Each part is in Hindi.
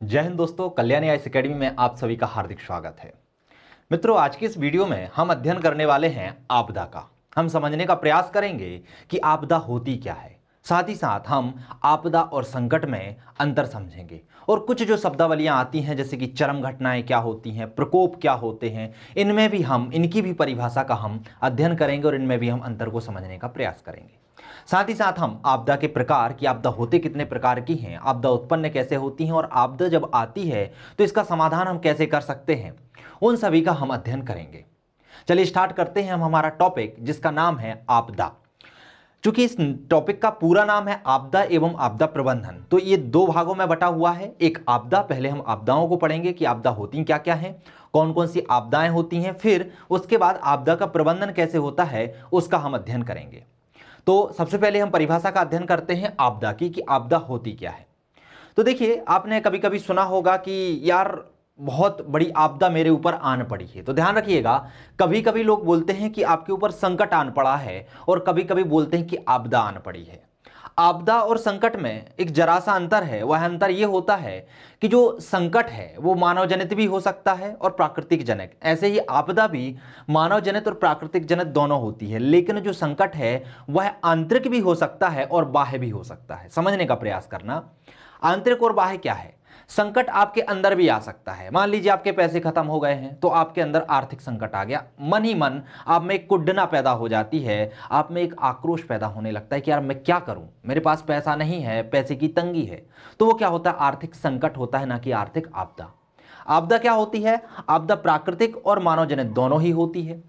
जय हिंद दोस्तों, कल्याणी आईएएस एकेडमी में आप सभी का हार्दिक स्वागत है। मित्रों, आज की इस वीडियो में हम अध्ययन करने वाले हैं आपदा का। हम समझने का प्रयास करेंगे कि आपदा होती क्या है। साथ ही साथ हम आपदा और संकट में अंतर समझेंगे और कुछ जो शब्दावलियां आती हैं जैसे कि चरम घटनाएं क्या होती हैं, प्रकोप क्या होते हैं, इनमें भी हम इनकी भी परिभाषा का हम अध्ययन करेंगे और इनमें भी हम अंतर को समझने का प्रयास करेंगे। साथ ही साथ हम आपदा के प्रकार की आपदा होते कितने प्रकार की हैं, आपदा उत्पन्न कैसे होती हैं और आपदा जब आती है तो इसका समाधान हम कैसे कर सकते हैं, उन सभी का हम अध्ययन करेंगे। चलिए स्टार्ट करते हैं हम हमारा टॉपिक जिसका नाम है आपदा। चूंकि इस टॉपिक का पूरा नाम है आपदा एवं आपदा प्रबंधन, तो ये दो भागों में बटा हुआ है। एक आपदा, पहले हम आपदाओं को पढ़ेंगे कि आपदा होती क्या क्या हैं, कौन कौन सी आपदाएं होती हैं, फिर उसके बाद आपदा का प्रबंधन कैसे होता है उसका हम अध्ययन करेंगे। तो सबसे पहले हम परिभाषा का अध्ययन करते हैं आपदा की कि आपदा होती क्या है। तो देखिए, आपने कभी कभी सुना होगा कि यार बहुत बड़ी आपदा मेरे ऊपर आन पड़ी है। तो ध्यान रखिएगा, कभी कभी लोग बोलते हैं कि आपके ऊपर संकट आन पड़ा है और कभी कभी बोलते हैं कि आपदा आन पड़ी है। आपदा और संकट में एक जरा सा अंतर है। वह अंतर यह होता है कि जो संकट है वो मानव जनित भी हो सकता है और प्राकृतिक जनित, ऐसे ही आपदा भी मानव जनित और प्राकृतिक जनित दोनों होती है। लेकिन जो संकट है वह आंतरिक भी हो सकता है और बाह्य भी हो सकता है। समझने का प्रयास करना, आंतरिक और बाह्य क्या है। संकट आपके अंदर भी आ सकता है। मान लीजिए आपके पैसे खत्म हो गए हैं तो आपके अंदर आर्थिक संकट आ गया, मन ही मन आप में एक कुढ़ना पैदा हो जाती है, आप में एक आक्रोश पैदा होने लगता है कि यार मैं क्या करूं, मेरे पास पैसा नहीं है, पैसे की तंगी है। तो वो क्या होता है, आर्थिक संकट होता है, ना कि आर्थिक आपदा। आपदा क्या होती है, आपदा प्राकृतिक और मानव जनित दोनों ही होती है।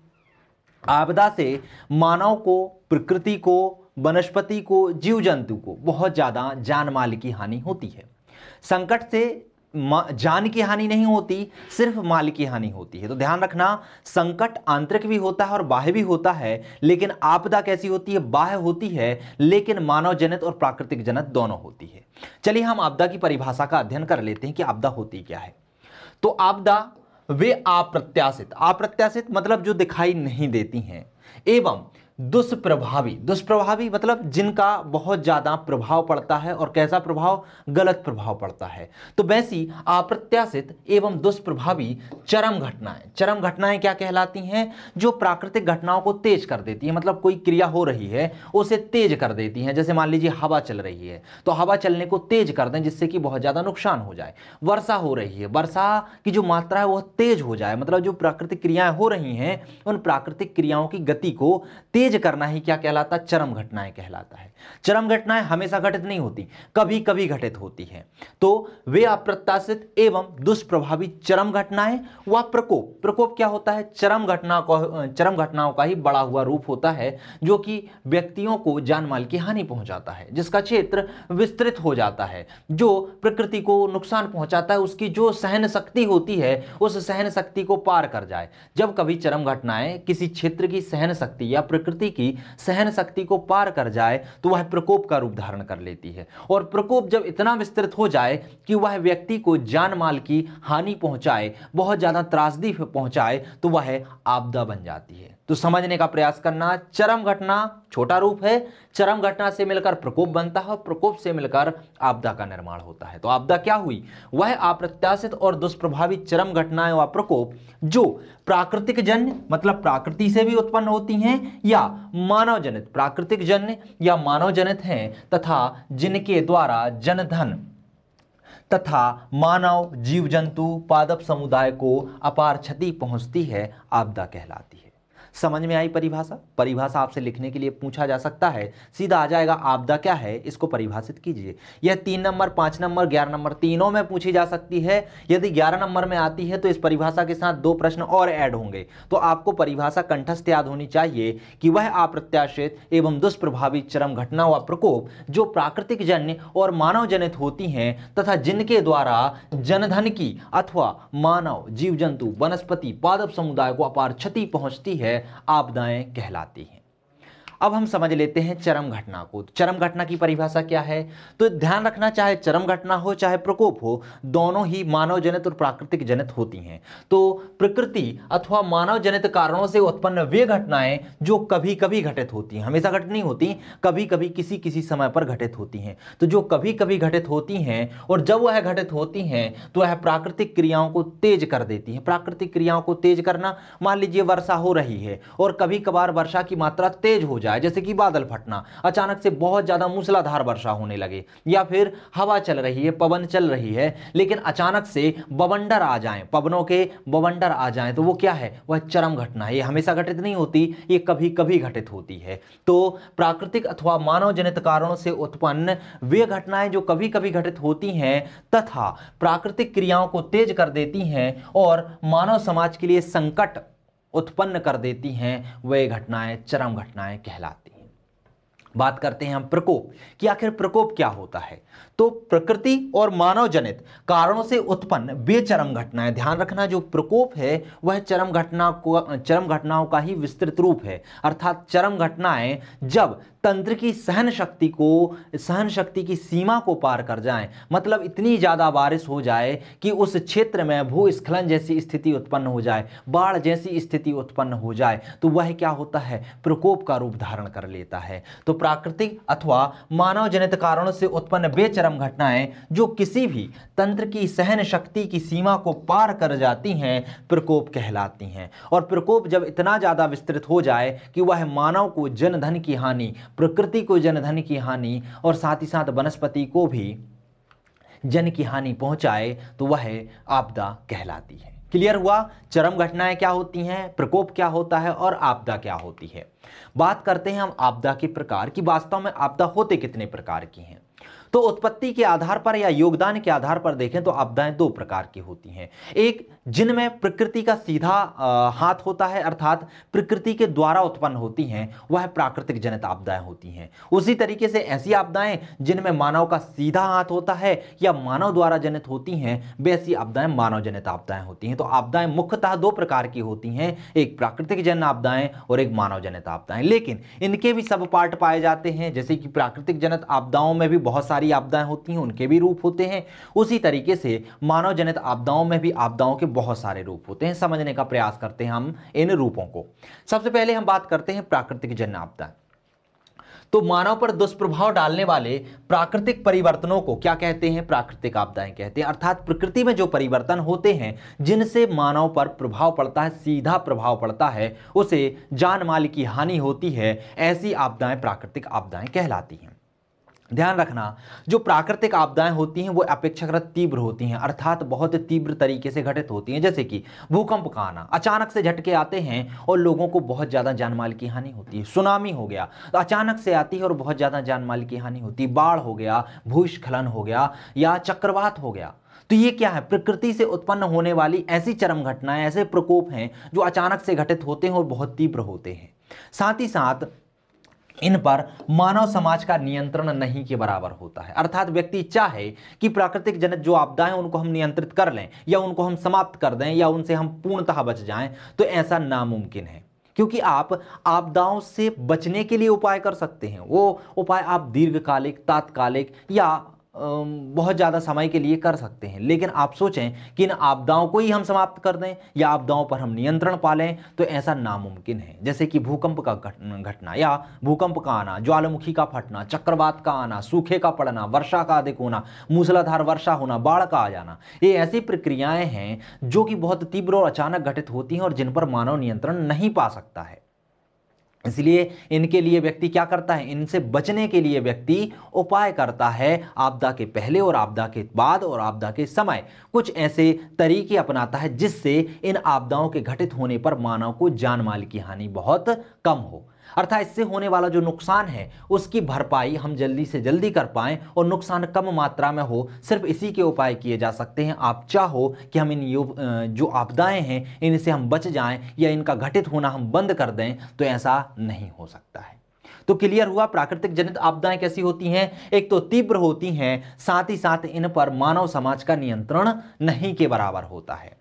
आपदा से मानव को, प्रकृति को, वनस्पति को, जीव जंतु को बहुत ज्यादा जान माल की हानि होती है। संकट से जान की हानि नहीं होती, सिर्फ माल की हानि होती है। तो ध्यान रखना, संकट आंतरिक भी होता है और बाह्य भी होता है, लेकिन आपदा कैसी होती है, बाह्य होती है लेकिन मानव जनित और प्राकृतिक जनित दोनों होती है। चलिए हम आपदा की परिभाषा का अध्ययन कर लेते हैं कि आपदा होती क्या है। तो आपदा वे अप्रत्याशित, अप्रत्याशित मतलब जो दिखाई नहीं देती हैं, एवं दुष्प्रभावी, दुष्प्रभावी मतलब जिनका बहुत ज्यादा प्रभाव पड़ता है। और कैसा प्रभाव, गलत प्रभाव पड़ता है। तो वैसी अप्रत्याशित एवं दुष्प्रभावी चरम घटनाएं, चरम घटनाएं क्या कहलाती हैं, जो प्राकृतिक घटनाओं को तेज कर देती है। मतलब कोई क्रिया हो रही है उसे तेज कर देती है। जैसे मान लीजिए हवा चल रही है तो हवा चलने को तेज कर दें जिससे कि बहुत ज्यादा नुकसान हो जाए। वर्षा हो रही है, वर्षा की जो मात्रा है वह तेज हो जाए। मतलब जो प्राकृतिक क्रियाएं हो रही हैं उन प्राकृतिक क्रियाओं की गति को तेज करना ही क्या कहलाता है, चरम घटनाएं कहलाता है। चरम घटनाएं हमेशा घटित नहीं होती, कभी कभी घटित होती हैं। तो वे अप्रत्याशित एवं दुष्प्रभावी चरम घटनाएं व प्रकोप, प्रकोप क्या होता है, चरम घटनाओं का ही बढ़ा हुआ रूप होता है जो कि व्यक्तियों को जान माल की हानि पहुंचाता है, जिसका क्षेत्र विस्तृत हो जाता है, जो प्रकृति को नुकसान पहुंचाता है। उसकी जो सहन शक्ति होती है उस सहन शक्ति को पार कर जाए। जब कभी चरम घटनाएं किसी क्षेत्र की सहन शक्ति या प्रकृति की सहन शक्ति को पार कर जाए तो वह प्रकोप का रूप धारण कर लेती है। और प्रकोप जब इतना विस्तृत हो जाए कि वह व्यक्ति को जान माल की हानि पहुंचाए, बहुत ज्यादा त्रासदी पहुंचाए, तो वह आपदा बन जाती है। तो समझने का प्रयास करना, चरम घटना छोटा रूप है, चरम घटना से मिलकर प्रकोप बनता है और प्रकोप से मिलकर आपदा का निर्माण होता है। तो आपदा क्या हुई, वह अप्रत्याशित और दुष्प्रभावी चरम घटनाएं व प्रकोप जो प्राकृतिक जन्य मतलब प्रकृति से भी उत्पन्न होती हैं या मानव जनित, प्राकृतिक जन्य या मानव जनित हैं, तथा जिनके द्वारा जनधन तथा मानव, जीव जंतु, पादप समुदाय को अपार क्षति पहुंचती है, आपदा कहलाती है। समझ में आई परिभाषा। परिभाषा आपसे लिखने के लिए पूछा जा सकता है, सीधा आ जाएगा आपदा क्या है, इसको परिभाषित कीजिए। यह 3 नंबर, 5 नंबर, 11 नंबर तीनों में पूछी जा सकती है। यदि 11 नंबर में आती है तो इस परिभाषा के साथ 2 प्रश्न और ऐड होंगे। तो आपको परिभाषा कंठस्थ याद होनी चाहिए कि वह अप्रत्याशित एवं दुष्प्रभावी चरम घटना व प्रकोप जो प्राकृतिक जन्य और मानव जनित होती हैं तथा जिनके द्वारा जनधन की अथवा मानव, जीव जंतु, वनस्पति, पादप समुदाय को अपार क्षति पहुंचती है, आपदाएं कहलाती हैं। अब हम समझ लेते हैं चरम घटना को। चरम घटना की परिभाषा क्या है? तो ध्यान रखना, चाहे चरम घटना हो चाहे प्रकोप हो, दोनों ही मानव जनित और प्राकृतिक जनित होती हैं। तो प्रकृति अथवा मानव जनित कारणों से उत्पन्न वे घटनाएं जो कभी कभी घटित होती हैं, हमेशा घटित नहीं होती, कभी कभी किसी किसी समय पर घटित होती हैं। तो जो कभी कभी घटित होती हैं और जब वह घटित होती हैं तो वह प्राकृतिक क्रियाओं को तेज कर देती हैं। प्राकृतिक क्रियाओं को तेज करना, मान लीजिए वर्षा हो रही है और कभी कभार वर्षा की मात्रा तेज हो जाए, जैसे कि बादल फटना, अचानक से बहुत ज्यादा मूसलाधार वर्षा होने लगे, या फिर हवा चल रही है, पवन चल रही है, लेकिन अचानक से बवंडर आ जाएं, पवनों के बवंडर आ जाएं, तो वो क्या है? वह चरम घटना है। ये हमेशा घटित नहीं होती, ये कभी कभी घटित होती है। तो प्राकृतिक अथवा मानव जनित कारणों से उत्पन्न वे घटनाएं जो कभी कभी घटित होती हैं तथा प्राकृतिक क्रियाओं को तेज कर देती हैं और मानव समाज के लिए संकट उत्पन्न कर देती हैं, वे घटनाएं चरम घटनाएं कहलाती हैं। बात करते हैं हम प्रकोप कि आखिर प्रकोप क्या होता है। तो प्रकृति और मानव जनित कारणों से उत्पन्न वे चरम घटनाएं, ध्यान रखना, जो प्रकोप है वह चरम घटनाओं का ही विस्तृत रूप है। अर्थात चरम घटनाएं जब तंत्र की सहन शक्ति की सीमा को पार कर जाएं, मतलब इतनी ज्यादा बारिश हो जाए कि उस क्षेत्र में भूस्खलन जैसी स्थिति उत्पन्न हो जाए, बाढ़ जैसी स्थिति उत्पन्न हो जाए, तो वह क्या होता है? प्रकोप का रूप धारण कर लेता है। तो प्राकृतिक अथवा मानव जनित कारणों से उत्पन्न वे चरम घटनाएं जो किसी भी तंत्र की सहन शक्ति की सीमा को पार कर जाती हैं, प्रकोप कहलाती हैं। और प्रकोप जब इतना ज्यादा विस्तृत हो जाए कि वह मानव को जनधन की हानि, प्रकृति को जनधन की हानि और साथ ही साथ वनस्पति को भी जन की हानि पहुंचाए, तो वह आपदा कहलाती है। क्लियर हुआ? चरम घटनाएं क्या होती हैं, प्रकोप क्या होता है और आपदा क्या होती है। बात करते हैं हम आपदा के प्रकार की। वास्तव में आपदा होते कितने प्रकार की हैं? तो उत्पत्ति के आधार पर या योगदान के आधार पर देखें तो आपदाएं दो प्रकार की होती हैं। एक जिनमें प्रकृति का सीधा हाथ होता है, अर्थात प्रकृति के द्वारा उत्पन्न होती हैं, वह प्राकृतिक जनित आपदाएं होती हैं। उसी तरीके से ऐसी आपदाएं जिनमें मानव का सीधा हाथ होता है या मानव द्वारा जनित होती हैं, वैसी आपदाएं मानव जनित आपदाएं होती हैं। तो आपदाएं मुख्यतः दो प्रकार की होती हैं, एक प्राकृतिक जनित आपदाएं और एक मानव जनित आपदाएं। लेकिन इनके भी सब पार्ट पाए जाते हैं, जैसे कि प्राकृतिक जनित आपदाओं में भी बहुत सारी आपदाएं होती हैं, उनके भी रूप होते हैं। उसी तरीके से मानव जनित आपदाओं में भी आपदाओं के बहुत सारे रूप होते हैं। समझने का प्रयास करते हैं हम इन रूपों को। सबसे पहले हम बात करते हैं प्राकृतिक जन्य आपदा। तो मानव पर दुष्प्रभाव डालने वाले प्राकृतिक परिवर्तनों को क्या कहते हैं? प्राकृतिक आपदाएं कहते हैं। अर्थात प्रकृति में जो परिवर्तन होते हैं जिनसे मानव पर प्रभाव पड़ता है, सीधा प्रभाव पड़ता है, उसे जान माल की हानि होती है, ऐसी आपदाएं प्राकृतिक आपदाएं कहलाती हैं। ध्यान रखना, जो प्राकृतिक आपदाएं होती हैं वो अपेक्षाकृत तीव्र होती हैं, अर्थात बहुत तीव्र तरीके से घटित होती हैं। जैसे कि भूकंप का आना, अचानक से झटके आते हैं और लोगों को बहुत ज़्यादा जानमाल की हानि होती है। सुनामी हो गया तो अचानक से आती है और बहुत ज़्यादा जानमाल की हानि होती है। बाढ़ हो गया, भूस्खलन हो गया या चक्रवात हो गया। तो ये क्या है? प्रकृति से उत्पन्न होने वाली ऐसी चरम घटनाएं, ऐसे प्रकोप हैं जो अचानक से घटित होते हैं और बहुत तीव्र होते हैं। साथ ही साथ इन पर मानव समाज का नियंत्रण नहीं के बराबर होता है। अर्थात व्यक्ति चाहे कि प्राकृतिक जनित जो आपदाएं उनको हम नियंत्रित कर लें या उनको हम समाप्त कर दें या उनसे हम पूर्णतः बच जाएं, तो ऐसा नामुमकिन है। क्योंकि आप आपदाओं से बचने के लिए उपाय कर सकते हैं, वो उपाय आप दीर्घकालिक, तात्कालिक या बहुत ज़्यादा समय के लिए कर सकते हैं। लेकिन आप सोचें कि इन आपदाओं को ही हम समाप्त कर दें या आपदाओं पर हम नियंत्रण पालें, तो ऐसा नामुमकिन है। जैसे कि भूकंप का घटना या भूकंप का आना, ज्वालामुखी का फटना, चक्रवात का आना, सूखे का पड़ना, वर्षा का अधिक होना, मूसलाधार वर्षा होना, बाढ़ का आ जाना, ये ऐसी प्रक्रियाएं हैं जो कि बहुत तीव्र और अचानक घटित होती हैं और जिन पर मानव नियंत्रण नहीं पा सकता है। इसलिए इनके लिए व्यक्ति क्या करता है? इनसे बचने के लिए व्यक्ति उपाय करता है। आपदा के पहले और आपदा के बाद और आपदा के समय कुछ ऐसे तरीके अपनाता है जिससे इन आपदाओं के घटित होने पर मानव को जान माल की हानि बहुत कम हो। अर्थात इससे होने वाला जो नुकसान है उसकी भरपाई हम जल्दी से जल्दी कर पाएं और नुकसान कम मात्रा में हो, सिर्फ इसी के उपाय किए जा सकते हैं। आप चाहो कि हम इन जो आपदाएं हैं इनसे हम बच जाएं या इनका घटित होना हम बंद कर दें, तो ऐसा नहीं हो सकता है। तो क्लियर हुआ प्राकृतिक जनित आपदाएं कैसी होती हैं? एक तो तीव्र होती हैं, साथ ही साथ इन पर मानव समाज का नियंत्रण नहीं के बराबर होता है।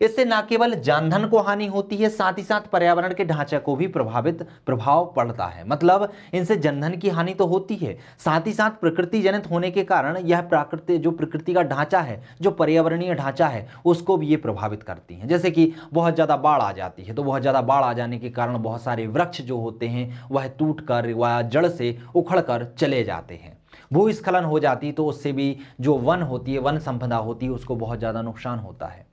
इससे न केवल जानधन को हानि होती है, साथ ही साथ पर्यावरण के ढांचे को भी प्रभाव पड़ता है। मतलब इनसे जनधन की हानि तो होती है, साथ ही साथ प्रकृति जनित होने के कारण यह प्रकृति का ढांचा है, जो पर्यावरणीय ढांचा है, उसको भी ये प्रभावित करती है। जैसे कि बहुत ज्यादा बाढ़ आ जाती है, तो बहुत ज्यादा बाढ़ आ जाने के कारण बहुत सारे वृक्ष जो होते हैं वह टूटकर व जड़ से उखड़कर चले जाते हैं। भूस्खलन हो जाती है तो उससे भी जो वन होती है, वन संपदा होती है, उसको बहुत ज्यादा नुकसान होता है।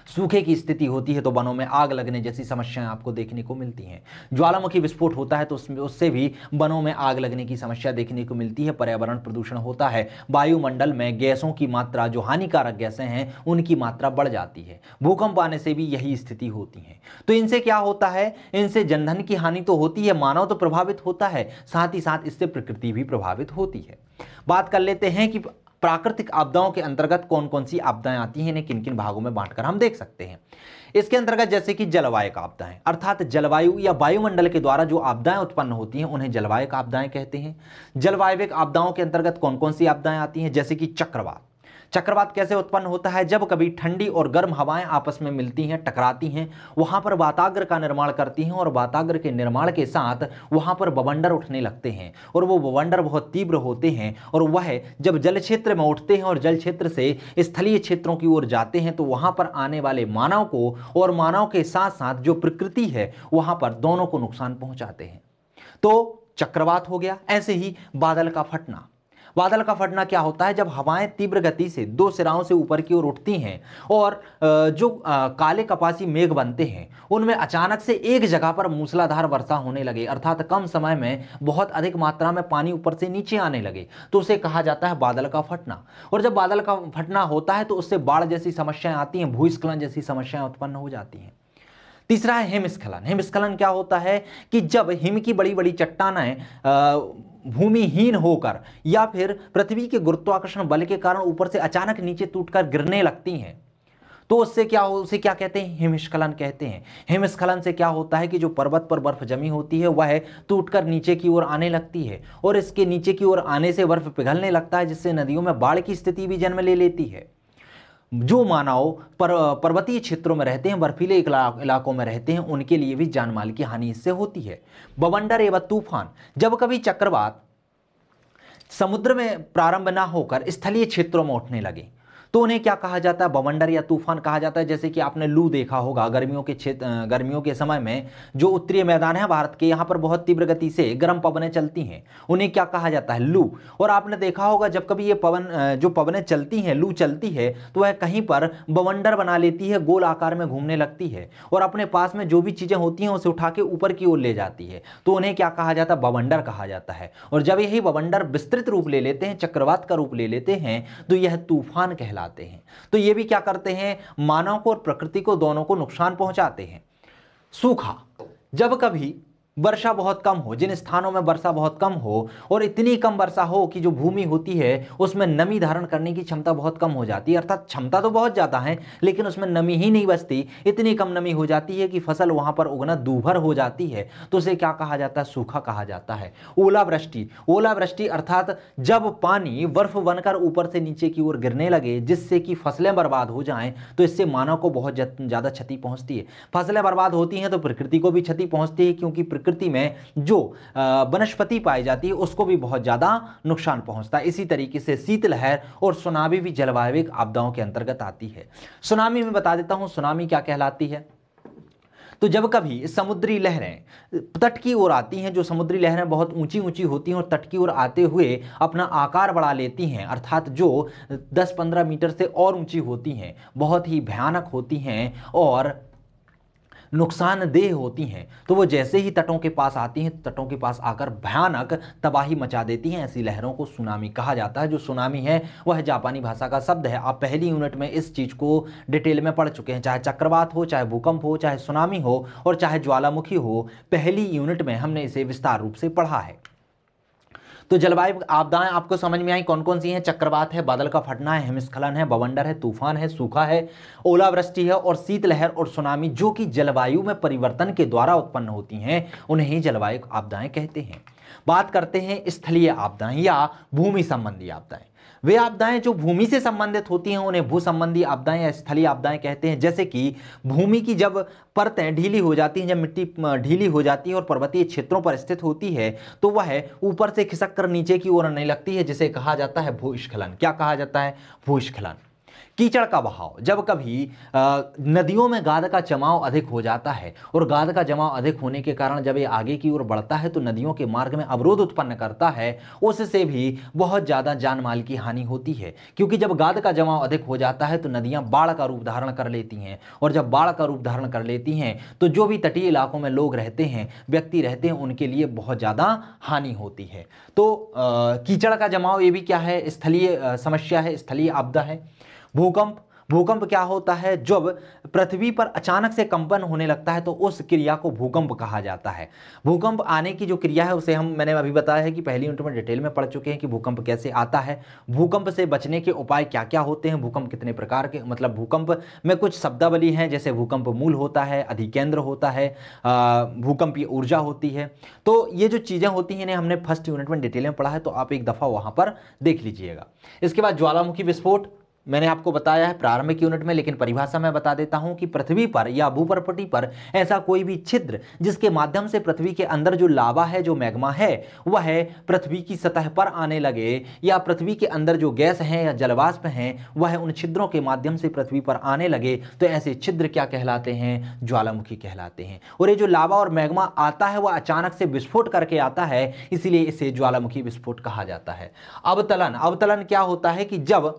सूखे की स्थिति होती है तो वनों में आग लगने जैसी समस्याएं आपको देखने को मिलती हैं। ज्वालामुखी विस्फोट होता है तो उससे भी वनों में आग लगने की समस्या देखने को मिलती है। पर्यावरण प्रदूषण होता है, वायुमंडल में गैसों की मात्रा, जो हानिकारक गैसें हैं, उनकी मात्रा बढ़ जाती है। भूकंप आने से भी यही स्थिति होती है। तो इनसे क्या होता है, इनसे जनधन की हानि तो होती है, मानव तो प्रभावित होता है, साथ ही साथ इससे प्रकृति भी प्रभावित होती है। बात कर लेते हैं कि प्राकृतिक आपदाओं के अंतर्गत कौन कौन सी आपदाएं आती हैं, इन्हें किन किन भागों में बांटकर हम देख सकते हैं। इसके अंतर्गत जैसे कि जलवायु आपदाएं, अर्थात जलवायु या वायुमंडल के द्वारा जो आपदाएं उत्पन्न होती हैं उन्हें जलवायु आपदाएं कहते हैं। जलवायु आपदाओं के अंतर्गत कौन कौन सी आपदाएं आती हैं, जैसे कि चक्रवात। चक्रवात कैसे उत्पन्न होता है, जब कभी ठंडी और गर्म हवाएं आपस में मिलती हैं, टकराती हैं, वहां पर वाताग्र का निर्माण करती हैं और वाताग्र के निर्माण के साथ वहां पर बवंडर उठने लगते हैं और वो बवंडर बहुत तीव्र होते हैं और वह जब जल क्षेत्र में उठते हैं और जल क्षेत्र से स्थलीय क्षेत्रों की ओर जाते हैं तो वहां पर आने वाले मानव को और मानव के साथ साथ जो प्रकृति है वहां पर दोनों को नुकसान पहुंचाते हैं। तो चक्रवात हो गया। ऐसे ही बादल का फटना। बादल का फटना क्या होता है, जब हवाएं तीव्र गति से दो सिराओं से ऊपर की ओर उठती हैं और जो काले कपासी मेघ बनते हैं उनमें अचानक से एक जगह पर मूसलाधार वर्षा होने लगे, अर्थात कम समय में बहुत अधिक मात्रा में पानी ऊपर से नीचे आने लगे, तो उसे कहा जाता है बादल का फटना। और जब बादल का फटना होता है तो उससे बाढ़ जैसी समस्याएं आती हैं, भूस्खलन जैसी समस्याएं उत्पन्न हो जाती हैं। तीसरा है हिमस्खलन। हिमस्खलन क्या होता है कि जब हिम की बड़ी बड़ी चट्टानें भूमिहीन होकर या फिर पृथ्वी के गुरुत्वाकर्षण बल के कारण ऊपर से अचानक नीचे टूटकर गिरने लगती हैं, तो उसे क्या कहते हैं, हिमस्खलन कहते हैं। हिमस्खलन से क्या होता है कि जो पर्वत पर बर्फ जमी होती है वह टूटकर नीचे की ओर आने लगती है और इसके नीचे की ओर आने से बर्फ पिघलने लगता है, जिससे नदियों में बाढ़ की स्थिति भी जन्म ले लेती है। जो मानव पर्वतीय क्षेत्रों में रहते हैं, बर्फीले इलाकों में रहते हैं, उनके लिए भी जानमाल की हानि इससे होती है। बवंडर एवं तूफान। जब कभी चक्रवात समुद्र में प्रारंभ ना होकर स्थलीय क्षेत्रों में उठने लगे तो उन्हें क्या कहा जाता है, बवंडर या तूफान कहा जाता है। जैसे कि आपने लू देखा होगा, गर्मियों के समय में जो उत्तरीय मैदान है भारत के, यहाँ पर बहुत तीव्र गति से गर्म पवनें चलती हैं, उन्हें क्या कहा जाता है, लू। और आपने देखा होगा जब कभी ये जो पवनें चलती हैं, लू चलती है, तो वह कहीं पर बवंडर बना लेती है, गोल आकार में घूमने लगती है और अपने पास में जो भी चीजें होती हैं उसे उठा के ऊपर की ओर ले जाती है, तो उन्हें क्या कहा जाता है, बवंडर कहा जाता है। और जब यही बवंडर विस्तृत रूप ले लेते हैं, चक्रवात का रूप ले लेते हैं, तो यह तूफान कहलाते हैं। तो ये भी क्या करते हैं, मानव को और प्रकृति को दोनों को नुकसान पहुंचाते हैं। सूखा। जब कभी वर्षा बहुत कम हो, जिन स्थानों में वर्षा बहुत कम हो और इतनी कम वर्षा हो कि जो भूमि होती है उसमें नमी धारण करने की क्षमता बहुत कम हो जाती है, अर्थात क्षमता तो बहुत ज़्यादा है लेकिन उसमें नमी ही नहीं बचती, इतनी कम नमी हो जाती है कि फसल वहां पर उगना दूभर हो जाती है, तो उसे क्या कहा जाता है, सूखा कहा जाता है। ओलावृष्टि। ओलावृष्टि अर्थात जब पानी बर्फ बनकर ऊपर से नीचे की ओर गिरने लगे जिससे कि फसलें बर्बाद हो जाएं, तो इससे मानव को बहुत ज़्यादा क्षति पहुंचती है। फसलें बर्बाद होती हैं तो प्रकृति को भी क्षति पहुंचती है, क्योंकि प्रकृति में जो वनस्पति पाई जाती है उसको भी बहुत ज्यादा नुकसान पहुंचता है। इसी तरीके से शीतलहर और सुनामी भी जलवायु आपदाओं के अंतर्गत आती है। सुनामी में बता देता हूं सुनामी क्या कहलाती है। तो जब कभी समुद्री लहरें तट की ओर आती हैं, जो समुद्री लहरें बहुत ऊंची ऊंची होती हैं और तट की ओर आते हुए अपना आकार बढ़ा लेती हैं, अर्थात जो 10-15 मीटर से और ऊंची होती हैं, बहुत ही भयानक होती हैं और नुकसानदेह होती हैं, तो वो जैसे ही तटों के पास आती हैं, तटों के पास आकर भयानक तबाही मचा देती हैं। ऐसी लहरों को सुनामी कहा जाता है। जो सुनामी है वह जापानी भाषा का शब्द है। आप पहली यूनिट में इस चीज को डिटेल में पढ़ चुके हैं, चाहे चक्रवात हो, चाहे भूकंप हो, चाहे सुनामी हो और चाहे ज्वालामुखी हो, पहली यूनिट में हमने इसे विस्तार रूप से पढ़ा है। तो जलवायु आपदाएं आपको समझ में आई कौन कौन सी हैं, चक्रवात है, बादल का फटना है, हिमस्खलन है, बवंडर है, तूफान है, सूखा है, ओलावृष्टि है और शीतलहर और सुनामी, जो कि जलवायु में परिवर्तन के द्वारा उत्पन्न होती हैं, उन्हें ही जलवायु आपदाएं कहते हैं। बात करते हैं स्थलीय आपदाएं या भूमि संबंधी आपदाएं। वे आपदाएं जो भूमि से संबंधित होती हैं उन्हें भू संबंधी आपदाएं या स्थलीय आपदाएं कहते हैं। जैसे कि भूमि की जब परतें ढीली हो जाती हैं, जब मिट्टी ढीली हो जाती है और पर्वतीय क्षेत्रों पर स्थित होती है तो वह ऊपर से खिसक कर नीचे की ओर आने लगती है, जिसे कहा जाता है भूस्खलन। क्या कहा जाता है? भूस्खलन। कीचड़ का बहाव, जब कभी नदियों में गाद का जमाव अधिक हो जाता है और गाद का जमाव अधिक होने के कारण जब ये आगे की ओर बढ़ता है तो नदियों के मार्ग में अवरोध उत्पन्न करता है, उससे भी बहुत ज़्यादा जान माल की हानि होती है। क्योंकि जब गाद का जमाव अधिक हो जाता है तो नदियाँ बाढ़ का रूप धारण कर लेती हैं, और जब बाढ़ का रूप धारण कर लेती हैं तो जो भी तटीय इलाकों में लोग रहते हैं, व्यक्ति रहते हैं, उनके लिए बहुत ज़्यादा हानि होती है। तो कीचड़ का जमाव ये भी क्या है? स्थलीय समस्या है, स्थलीय आपदा है। भूकंप, भूकंप क्या होता है? जब पृथ्वी पर अचानक से कंपन होने लगता है तो उस क्रिया को भूकंप कहा जाता है। भूकंप आने की जो क्रिया है उसे मैंने अभी बताया है कि पहली यूनिट में डिटेल में पढ़ चुके हैं कि भूकंप कैसे आता है। भूकंप से बचने के उपाय क्या क्या होते हैं, भूकंप कितने प्रकार के, मतलब भूकंप में कुछ शब्दावली हैं, जैसे भूकंप मूल होता है, अधिकेंद्र होता है, भूकंपीय ऊर्जा होती है। तो ये जो चीज़ें होती हैं इन्हें हमने फर्स्ट यूनिट में डिटेल में पढ़ा है, तो आप एक दफ़ा वहाँ पर देख लीजिएगा। इसके बाद ज्वालामुखी विस्फोट मैंने आपको बताया है प्रारंभिक यूनिट में, लेकिन परिभाषा मैं बता देता हूं कि पृथ्वी पर या भूपरपटी पर ऐसा कोई भी छिद्र जिसके माध्यम से पृथ्वी के अंदर जो लावा है, जो मैग्मा है, वह पृथ्वी की सतह पर आने लगे, या पृथ्वी के अंदर जो गैस है या जलवाष्प हैं वह उन छिद्रों के माध्यम से पृथ्वी पर आने लगे, तो ऐसे छिद्र क्या कहलाते हैं? ज्वालामुखी कहलाते हैं। और ये जो लावा और मैग्मा आता है वह अचानक से विस्फोट करके आता है, इसीलिए इसे ज्वालामुखी विस्फोट कहा जाता है। अवतलन, अवतलन क्या होता है कि जब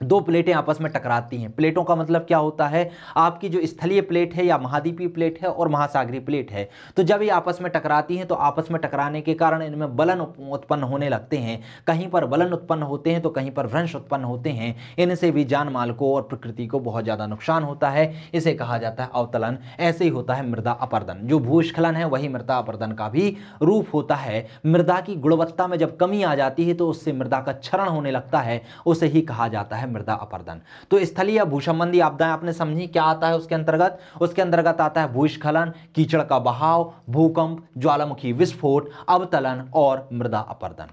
दो प्लेटें आपस में टकराती हैं। प्लेटों का मतलब क्या होता है? आपकी जो स्थलीय प्लेट है या महाद्वीपीय प्लेट है और महासागरीय प्लेट है, तो जब ये आपस में टकराती हैं तो आपस में टकराने के कारण इनमें बलन उत्पन्न होने लगते हैं। कहीं पर बलन उत्पन्न होते हैं तो कहीं पर भ्रंश उत्पन्न होते हैं। इनसे भी जान माल को और प्रकृति को बहुत ज़्यादा नुकसान होता है। इसे कहा जाता है अवतलन। ऐसे ही होता है मृदा अपरदन। जो भूस्खलन है वही मृदा अपरदन का भी रूप होता है। मृदा की गुणवत्ता में जब कमी आ जाती है तो उससे मृदा का क्षरण होने लगता है, उसे ही कहा जाता है मृदा अपरदन। तो स्थलीय भू संबंधी आपदाएं आपने समझी, क्या आता है उसके अंतर्गत? उसके अंतर्गत आता है भूस्खलन, कीचड़ का बहाव, भूकंप, ज्वालामुखी विस्फोट, अवतलन और मृदा अपरदन।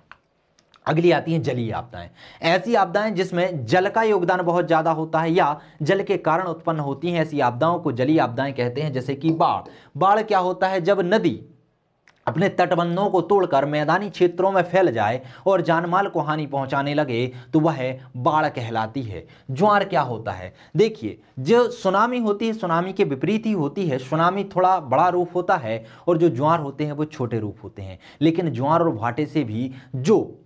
अगली आती हैं जलीय आपदाएं। ऐसी आपदाएं जिसमें जल का योगदान बहुत ज्यादा होता है या जल के कारण उत्पन्न होती हैं, ऐसी आपदाओं को जलीय आपदाएं कहते हैं। जैसे कि बाढ़। बाढ़ क्या होता है? जब नदी अपने तटबंधों को तोड़कर मैदानी क्षेत्रों में फैल जाए और जानमाल को हानि पहुंचाने लगे तो वह बाढ़ कहलाती है। ज्वार क्या होता है? देखिए, जो सुनामी होती है सुनामी के विपरीत ही होती है। सुनामी थोड़ा बड़ा रूप होता है और जो ज्वार होते हैं वो छोटे रूप होते हैं। लेकिन ज्वार और भाटे से भी जो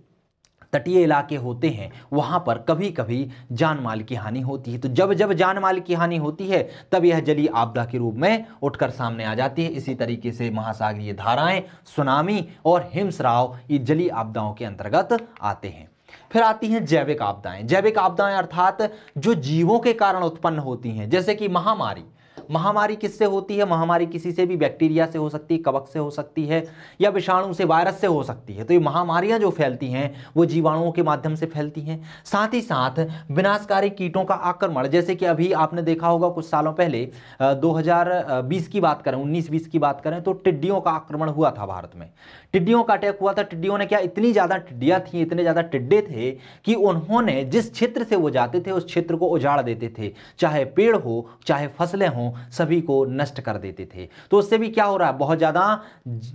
तटीय इलाके होते हैं वहां पर कभी कभी जान माल की हानि होती है। तो जब जब जान माल की हानि होती है तब यह जलीय आपदा के रूप में उठकर सामने आ जाती है। इसी तरीके से महासागरीय धाराएं, सुनामी और हिमस्राव ये जलीय आपदाओं के अंतर्गत आते हैं। फिर आती हैं जैविक आपदाएं। जैविक आपदाएं अर्थात जो जीवों के कारण उत्पन्न होती हैं, जैसे कि महामारी। महामारी किससे होती है? महामारी किसी से भी, बैक्टीरिया से हो सकती है, कवक से हो सकती है, या विषाणु से, वायरस से हो सकती है। तो ये महामारियां जो फैलती हैं वो जीवाणुओं के माध्यम से फैलती हैं। साथ ही साथ विनाशकारी कीटों का आक्रमण, जैसे कि अभी आपने देखा होगा कुछ सालों पहले 2020 की बात करें, 19-20 की बात करें तो टिड्डियों का आक्रमण हुआ था भारत में। टिड्डियों का अटैक हुआ था। टिड्डियों ने क्या, इतनी ज्यादा टिड्डियां थी, इतने ज्यादा टिड्डे थे कि उन्होंने जिस क्षेत्र से वो जाते थे उस क्षेत्र को उजाड़ देते थे। चाहे पेड़ हो, चाहे फसलें हों, सभी को नष्ट कर देते थे। तो उससे भी क्या हो रहा है? बहुत ज्यादा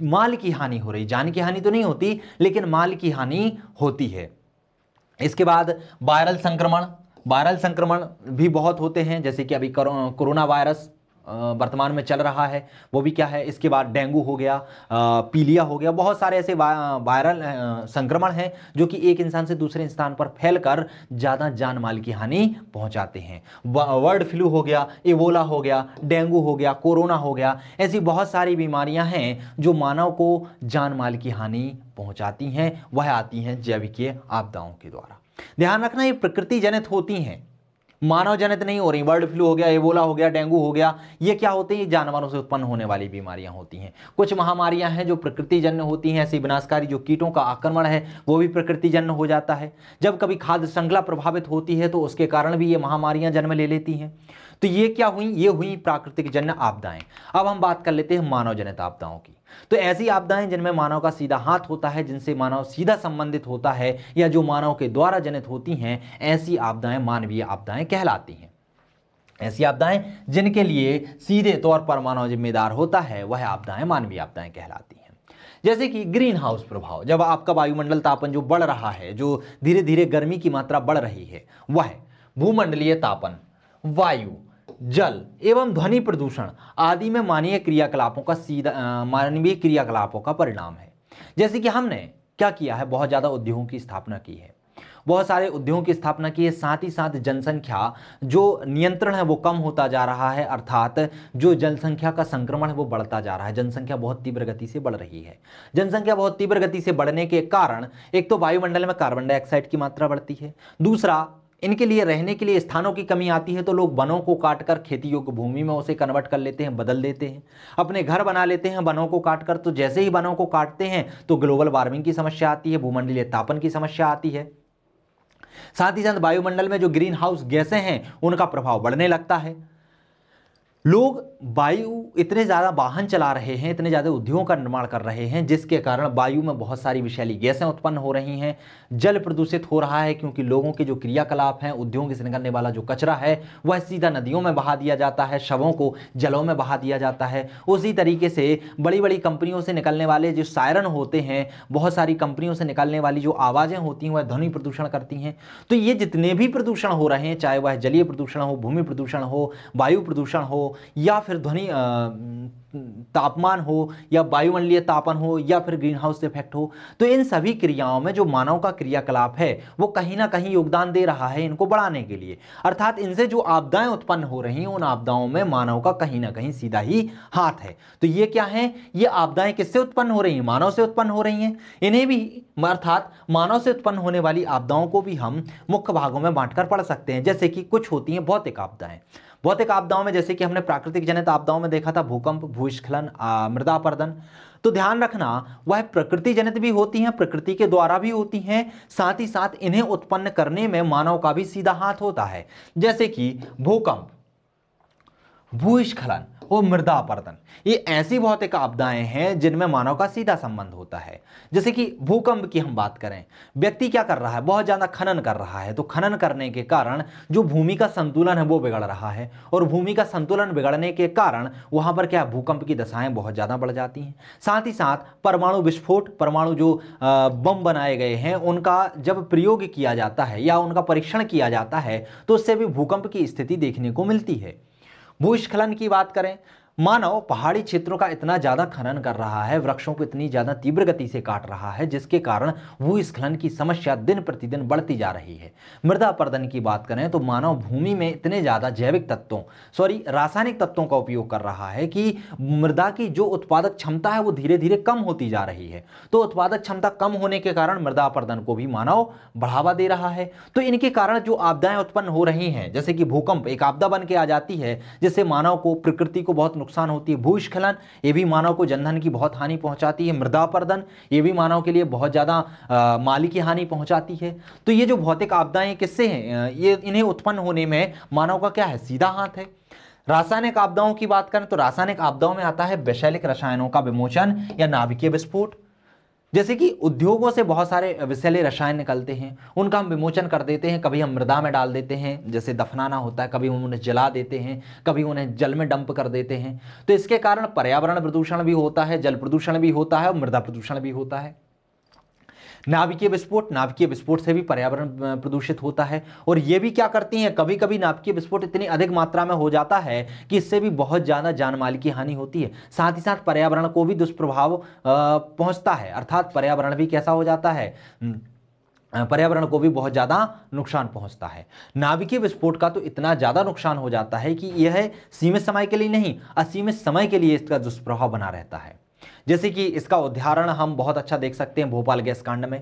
माल की हानि हो रही। जान की हानि तो नहीं होती लेकिन माल की हानि होती है। इसके बाद वायरल संक्रमण। वायरल संक्रमण भी बहुत होते हैं, जैसे कि अभी कोरोना वायरस वर्तमान में चल रहा है, वो भी क्या है? इसके बाद डेंगू हो गया, पीलिया हो गया। बहुत सारे ऐसे वायरल संक्रमण हैं जो कि एक इंसान से दूसरे इंसान पर फैलकर ज़्यादा जान माल की हानि पहुंचाते हैं। बर्ड फ्लू हो गया, इबोला हो गया, डेंगू हो गया, कोरोना हो गया। ऐसी बहुत सारी बीमारियां हैं जो मानव को जान माल की हानि पहुंचाती हैं। वह आती हैं जैविकीय आपदाओं के द्वारा। ध्यान रखना, ये प्रकृति जनित होती हैं, मानव जनित नहीं हो रही। बर्ड फ्लू हो गया, एबोला हो गया, डेंगू हो गया, ये क्या होते हैं? ये जानवरों से उत्पन्न होने वाली बीमारियां होती हैं। कुछ महामारियां हैं जो प्रकृति जन्य होती हैं। ऐसी विनाशकारी जो कीटों का आक्रमण है वो भी प्रकृति जन्य हो जाता है। जब कभी खाद्य श्रृंखला प्रभावित होती है तो उसके कारण भी ये महामारियां जन्म ले लेती हैं। तो ये क्या हुई, ये हुई प्राकृतिक जन्य आपदाएं। अब हम बात कर लेते हैं मानव जनित आपदाओं की। तो ऐसी आपदाएं जिनमें मानव का सीधा हाथ होता है, जिनसे मानव सीधा संबंधित होता है या जो मानव के द्वारा जनित होती हैं, ऐसी आपदाएं मानवीय आपदाएं कहलाती हैं। ऐसी आपदाएं जिनके लिए सीधे तौर पर मानव जिम्मेदार होता है, वह आपदाएं मानवीय आपदाएं कहलाती हैं। जैसे कि ग्रीन हाउस प्रभाव, जब आपका वायुमंडल तापन जो बढ़ रहा है, जो धीरे धीरे गर्मी की मात्रा बढ़ रही है, वह भूमंडलीय तापन, वायु, जल एवं ध्वनि प्रदूषण आदि में मानवीय क्रियाकलापों का परिणाम है। जैसे कि हमने क्या किया है, बहुत ज्यादा उद्योगों की स्थापना की है, बहुत सारे उद्योगों की स्थापना की है, साथ ही साथ जनसंख्या जो नियंत्रण है वो कम होता जा रहा है, अर्थात जो जनसंख्या का संक्रमण है वो बढ़ता जा रहा है। जनसंख्या बहुत तीव्र गति से बढ़ रही है। जनसंख्या बहुत तीव्र गति से बढ़ने के कारण एक तो वायुमंडल में कार्बन डाइऑक्साइड की मात्रा बढ़ती है, दूसरा इनके लिए रहने के लिए स्थानों की कमी आती है, तो लोग वनों को काटकर खेती योग्य भूमि में उसे कन्वर्ट कर लेते हैं, बदल देते हैं, अपने घर बना लेते हैं वनों को काटकर। तो जैसे ही वनों को काटते हैं तो ग्लोबल वार्मिंग की समस्या आती है, भूमंडलीय तापन की समस्या आती है। साथ ही साथ वायुमंडल में जो ग्रीन हाउस गैसें हैं उनका प्रभाव बढ़ने लगता है। लोग वायु इतने ज़्यादा वाहन चला रहे हैं, इतने ज़्यादा उद्योगों का निर्माण कर रहे हैं, जिसके कारण वायु में बहुत सारी विषैली गैसें उत्पन्न हो रही हैं। जल प्रदूषित हो रहा है, क्योंकि लोगों के जो क्रियाकलाप हैं, उद्योगों से निकलने वाला जो कचरा है वह सीधा नदियों में बहा दिया जाता है, शवों को जलों में बहा दिया जाता है। उसी तरीके से बड़ी बड़ी कंपनियों से निकलने वाले जो सायरन होते हैं, बहुत सारी कंपनियों से निकलने वाली जो आवाज़ें होती हैं, वह ध्वनि प्रदूषण करती हैं। तो ये जितने भी प्रदूषण हो रहे हैं, चाहे वह जलीय प्रदूषण हो, भूमि प्रदूषण हो, वायु प्रदूषण हो, या फिर ध्वनि तापमान हो, या वायुमंडलीय तापन हो, या फिर ग्रीन हाउस इफेक्ट हो, तो इन सभी क्रियाओं में जो मानव का क्रियाकलाप है वो कहीं ना कहीं योगदान दे रहा है इनको बढ़ाने के लिए। अर्थात इनसे जो आपदाएं उत्पन्न हो रही हैं, उन आपदाओं में मानव का कहीं ना कहीं सीधा ही हाथ है। तो ये क्या है, ये आपदाएं किससे उत्पन्न हो रही हैं, मानव से उत्पन्न हो रही हैं। इन्हें भी, अर्थात मानव से उत्पन्न होने वाली आपदाओं को भी हम मुख्य भागों में बांटकर पढ़ सकते हैं। जैसे कि कुछ होती हैं भौतिक आपदाएं। भौतिक आपदाओं में जैसे कि हमने प्राकृतिक जनित आपदाओं में देखा था भूकंप, भूस्खलन, मृदा अपरदन। तो ध्यान रखना, वह प्रकृति जनित भी होती हैं, प्रकृति के द्वारा भी होती हैं, साथ ही साथ इन्हें उत्पन्न करने में मानव का भी सीधा हाथ होता है। जैसे कि भूकंप, भूस्खलन और मृदा अपरदन, ये ऐसी भौतिक आपदाएं हैं जिनमें मानव का सीधा संबंध होता है। जैसे कि भूकंप की हम बात करें, व्यक्ति क्या कर रहा है, बहुत ज्यादा खनन कर रहा है, तो खनन करने के कारण जो भूमि का संतुलन है वो बिगड़ रहा है, और भूमि का संतुलन बिगड़ने के कारण वहां पर क्या, भूकंप की दशाएं बहुत ज्यादा बढ़ जाती हैं। साथ ही साथ परमाणु विस्फोट, परमाणु जो बम बनाए गए हैं उनका जब प्रयोग किया जाता है या उनका परीक्षण किया जाता है, तो उससे भी भूकंप की स्थिति देखने को मिलती है। भूस्खलन की बात करें, मानव पहाड़ी क्षेत्रों का इतना ज्यादा खनन कर रहा है, वृक्षों को इतनी ज्यादा तीव्र गति से काट रहा है, जिसके कारण भूस्खलन की समस्या दिन प्रतिदिन बढ़ती जा रही है। मृदा अपरदन की बात करें तो मानव भूमि में इतने ज्यादा रासायनिक तत्वों का उपयोग कर रहा है कि मृदा की जो उत्पादक क्षमता है वो धीरे धीरे कम होती जा रही है। तो उत्पादक क्षमता कम होने के कारण मृदा अपरदन को भी मानव बढ़ावा दे रहा है। तो इनके कारण जो आपदाएं उत्पन्न हो रही हैं, जैसे कि भूकंप एक आपदा बन के आ जाती है, जिससे मानव को, प्रकृति को बहुत नुकसान होती है। भूस्खलन ये भी मानव को जनधन की बहुत हानि पहुंचाती है। मृदा अपरदन ये भी मानव के लिए बहुत ज्यादा माली की हानि पहुंचाती है। तो ये जो भौतिक आपदाएं किससे हैं, ये इन्हें उत्पन्न होने में मानव का क्या है, सीधा हाथ है। रासायनिक आपदाओं की बात करें तो रासायनिक आपदाओं में आता है वैश्विक रसायनों का विमोचन या नाभिकीय विस्फोट। जैसे कि उद्योगों से बहुत सारे विषैले रसायन निकलते हैं, उनका हम विमोचन कर देते हैं, कभी हम मृदा में डाल देते हैं, जैसे दफनाना होता है, कभी हम उन्हें जला देते हैं, कभी उन्हें जल में डंप कर देते हैं। तो इसके कारण पर्यावरण प्रदूषण भी होता है, जल प्रदूषण भी होता है और मृदा प्रदूषण भी होता है। नाभिकीय विस्फोट से भी पर्यावरण प्रदूषित होता है। और ये भी क्या करती हैं, कभी कभी नाभिकीय विस्फोट इतनी अधिक मात्रा में हो जाता है कि इससे भी बहुत ज्यादा जान माल की हानि होती है। साथ ही साथ पर्यावरण को भी दुष्प्रभाव पहुंचता है, अर्थात पर्यावरण भी कैसा हो जाता है, पर्यावरण को भी बहुत ज्यादा नुकसान पहुंचता है। नाभिकीय विस्फोट का तो इतना ज्यादा नुकसान हो जाता है कि यह सीमित समय के लिए नहीं, असीमित समय के लिए इसका दुष्प्रभाव बना रहता है। जैसे कि इसका उदाहरण हम बहुत अच्छा देख सकते हैं भोपाल गैस कांड में।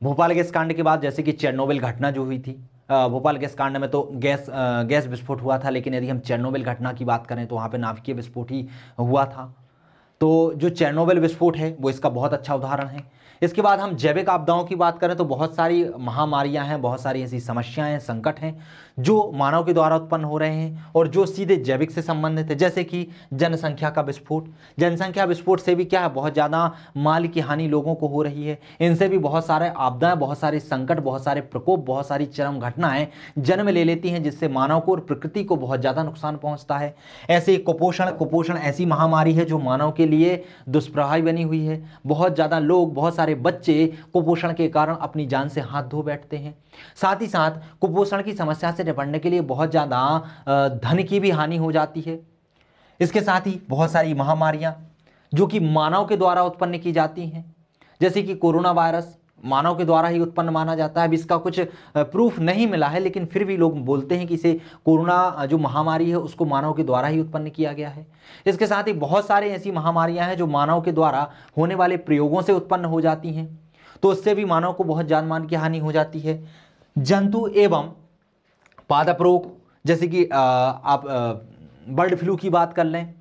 भोपाल गैस कांड के बाद जैसे कि चेरनोबिल घटना जो हुई थी, भोपाल गैस कांड में तो गैस विस्फोट हुआ था, लेकिन यदि हम चेरनोबिल घटना की बात करें तो वहाँ पे नाभिकीय विस्फोट ही हुआ था। तो जो चेरनोबिल विस्फोट है वो इसका बहुत अच्छा उदाहरण है। इसके बाद हम जैविक आपदाओं की बात करें तो बहुत सारी महामारियां हैं, बहुत सारी ऐसी समस्याएं हैं, संकट हैं जो मानव के द्वारा उत्पन्न हो रहे हैं और जो सीधे जैविक से संबंधित है, जैसे कि जनसंख्या का विस्फोट। जनसंख्या विस्फोट से भी क्या है, बहुत ज़्यादा माल की हानि लोगों को हो रही है। इनसे भी बहुत सारे आपदाएं, बहुत सारे संकट, बहुत सारे प्रकोप, बहुत सारी चरम घटनाएं जन्म ले लेती हैं, जिससे मानव को और प्रकृति को बहुत ज़्यादा नुकसान पहुंचता है। ऐसे कुपोषण ऐसी महामारी है जो मानव के लिए दुष्प्रभावी बनी हुई है। बहुत ज़्यादा लोग, बहुत सारे बच्चे कुपोषण के कारण अपनी जान से हाथ धो बैठते हैं। साथ ही साथ कुपोषण की समस्या से निपटने के लिए बहुत ज़्यादा धन की भी हानि हो जाती है। इसके साथ ही बहुत सारी महामारियां जो कि मानव के द्वारा उत्पन्न की जाती हैं, जैसे कि कोरोना वायरस मानव के द्वारा ही उत्पन्न माना जाता है। अब इसका कुछ प्रूफ नहीं मिला है, लेकिन फिर भी लोग बोलते हैं कि इसे कोरोना जो महामारी है उसको मानव के द्वारा ही उत्पन्न किया गया है। इसके साथ ही बहुत सारे ऐसी महामारियां हैं जो मानव के द्वारा होने वाले प्रयोगों से उत्पन्न हो जाती हैं, तो उससे भी मानव को बहुत जान मान की हानि हो जाती है। जंतु एवं पादप रोग, जैसे कि आप बर्ड फ्लू की बात कर लें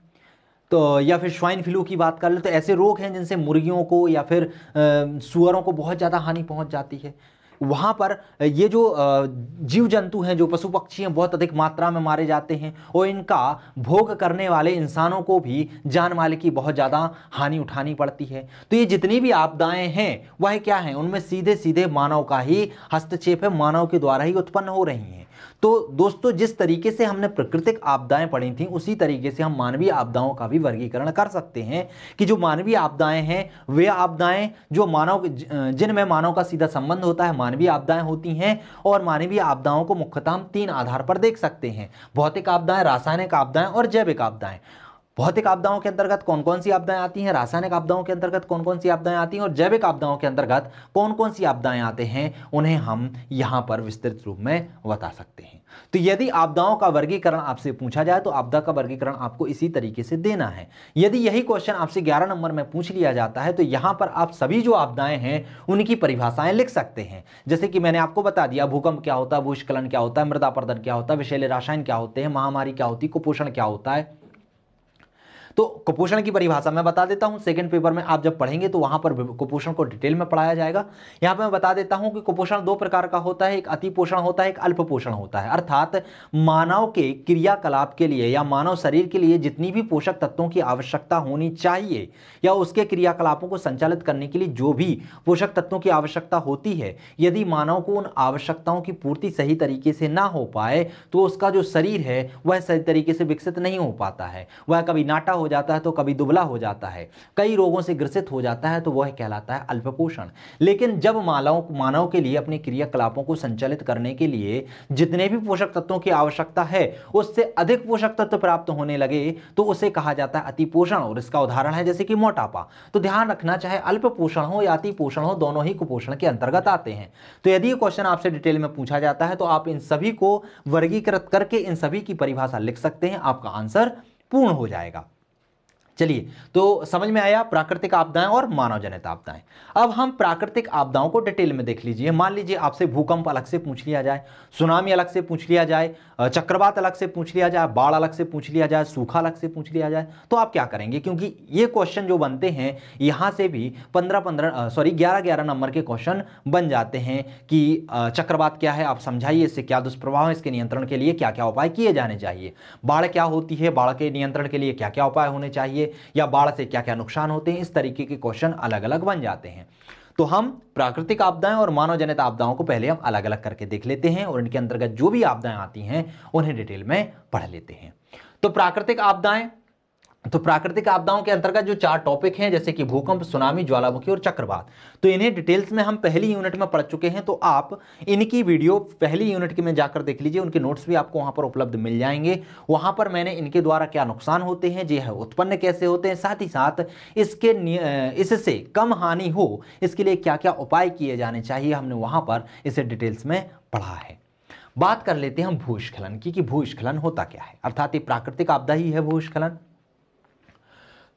तो, या फिर स्वाइन फ्लू की बात कर लें, तो ऐसे रोग हैं जिनसे मुर्गियों को या फिर सुअरों को बहुत ज़्यादा हानि पहुंच जाती है। वहाँ पर ये जो जीव जंतु हैं, जो पशु पक्षी हैं, बहुत अधिक मात्रा में मारे जाते हैं और इनका भोग करने वाले इंसानों को भी जान माल की बहुत ज़्यादा हानि उठानी पड़ती है। तो ये जितनी भी आपदाएं हैं वह क्या हैं, उनमें सीधे सीधे मानव का ही हस्तक्षेप है, मानव के द्वारा ही उत्पन्न हो रही हैं। तो दोस्तों, जिस तरीके से हमने प्राकृतिक आपदाएं पढ़ी थी उसी तरीके से हम मानवीय आपदाओं का भी वर्गीकरण कर सकते हैं कि जो मानवीय आपदाएं हैं वे आपदाएं जो जिनमें मानव का सीधा संबंध होता है मानवीय आपदाएं होती हैं। और मानवीय आपदाओं को मुख्यतः हम 3 आधार पर देख सकते हैं: भौतिक आपदाएं, रासायनिक आपदाएं और जैविक आपदाएं। भौतिक आपदाओं के अंतर्गत कौन कौन सी आपदाएं आती हैं, रासायनिक आपदाओं के अंतर्गत कौन कौन सी आपदाएं आती हैं और जैविक आपदाओं के अंतर्गत कौन कौन सी आपदाएं आते हैं, उन्हें हम यहां पर विस्तृत रूप में बता सकते हैं। तो यदि आपदाओं का वर्गीकरण आपसे पूछा जाए तो आपदा का वर्गीकरण आपको इसी तरीके से देना है। यदि यही क्वेश्चन आपसे 11 नंबर में पूछ लिया जाता है तो यहां पर आप सभी जो आपदाएं हैं उनकी परिभाषाएं लिख सकते हैं। जैसे कि मैंने आपको बता दिया, भूकंप क्या होता है, भूस्खलन क्या होता है, मृदा अपरदन क्या होता है, विषैले रसायन क्या होते हैं, महामारी क्या होती है, कुपोषण क्या होता है। तो कुपोषण की परिभाषा मैं बता देता हूं, सेकंड पेपर में आप जब पढ़ेंगे तो वहां पर कुपोषण को डिटेल में पढ़ाया जाएगा। यहां पे मैं बता देता हूं कि कुपोषण 2 प्रकार का होता है, एक अति पोषण होता है, एक अल्प पोषण होता है। अर्थात मानव के क्रियाकलाप के लिए या मानव शरीर के लिए जितनी भी पोषक तत्वों की आवश्यकता होनी चाहिए या उसके क्रियाकलापों को संचालित करने के लिए जो भी पोषक तत्वों की आवश्यकता होती है, यदि मानव को उन आवश्यकताओं की पूर्ति सही तरीके से ना हो पाए तो उसका जो शरीर है वह सही तरीके से विकसित नहीं हो पाता है। वह कभी नाटा हो जाता है तो कभी दुबला हो जाता है, कई रोगों से ग्रसित हो जाता है, तो वह कहलाता है अल्पपोषण। लेकिन जब मानव के लिए अपने क्रियाकलापों को संचालित करने के लिए जितने भी पोषक तत्वों की आवश्यकता है उससे अधिक पोषक तत्व प्राप्त होने लगे तो उसे कहा जाता है अतिपोषण। और इसका उदाहरण है जैसे कि मोटापा। तो ध्यान रखना, चाहे अल्प पोषण हो या अति पोषण हो, दोनों ही कुपोषण के अंतर्गत आते हैं। तो यदि ये क्वेश्चन आपसे डिटेल में पूछा जाता है तो आप इन सभी को वर्गीकृत करके इन सभी की परिभाषा लिख सकते हैं, आपका आंसर पूर्ण हो जाएगा। चलिए, तो समझ में आया प्राकृतिक आपदाएं और मानव जनित आपदाएं। अब हम प्राकृतिक आपदाओं को डिटेल में देख लीजिए। मान लीजिए आपसे भूकंप अलग से पूछ लिया जाए, सुनामी अलग से पूछ लिया जाए, चक्रवात अलग से पूछ लिया जाए, बाढ़ अलग से पूछ लिया जाए, सूखा अलग से पूछ लिया जाए, तो आप क्या करेंगे? क्योंकि ये क्वेश्चन जो बनते हैं यहां से भी 11-11 नंबर के क्वेश्चन बन जाते हैं कि चक्रवात क्या है, आप समझाइए, इससे क्या दुष्प्रभाव है, इसके नियंत्रण के लिए क्या क्या उपाय किए जाने चाहिए। बाढ़ क्या होती है, बाढ़ के नियंत्रण के लिए क्या क्या उपाय होने चाहिए, या बाढ़ से क्या क्या नुकसान होते हैं। इस तरीके के क्वेश्चन अलग अलग बन जाते हैं। तो हम प्राकृतिक आपदाएं और मानव जनित आपदाओं को पहले हम अलग अलग करके देख लेते हैं और इनके अंतर्गत जो भी आपदाएं आती हैं उन्हें डिटेल में पढ़ लेते हैं। तो प्राकृतिक आपदाओं के अंतर्गत जो 4 टॉपिक हैं, जैसे कि भूकंप, सुनामी, ज्वालामुखी और चक्रवात, तो इन्हें डिटेल्स में हम पहली यूनिट में पढ़ चुके हैं। तो आप इनकी वीडियो पहली यूनिट की में जाकर देख लीजिए, उनके नोट्स भी आपको वहां पर उपलब्ध मिल जाएंगे। वहां पर मैंने इनके द्वारा क्या नुकसान होते हैं, जो है उत्पन्न कैसे होते हैं, साथ ही साथ इससे कम हानि हो इसके लिए क्या क्या उपाय किए जाने चाहिए, हमने वहां पर इसे डिटेल्स में पढ़ा है। बात कर लेते हैं हम भूस्खलन की कि भूस्खलन होता क्या है। अर्थात ये प्राकृतिक आपदा ही है भूस्खलन।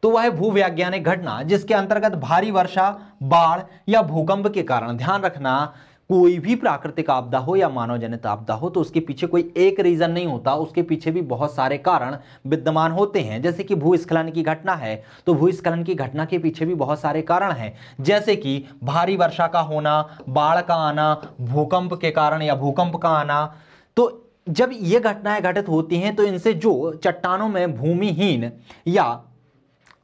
तो वह भूवैज्ञानिक घटना जिसके अंतर्गत भारी वर्षा, बाढ़ या भूकंप के कारण, ध्यान रखना, कोई भी प्राकृतिक आपदा हो या मानव जनित आपदा हो तो उसके पीछे कोई एक रीजन नहीं होता, उसके पीछे भी बहुत सारे कारण विद्यमान होते हैं। जैसे कि भूस्खलन की घटना है तो भूस्खलन की घटना के पीछे भी बहुत सारे कारण हैं, जैसे कि भारी वर्षा का होना, बाढ़ का आना, भूकंप के कारण या भूकंप का आना। तो जब ये घटनाएं घटित होती हैं तो इनसे जो चट्टानों में भूमिहीन या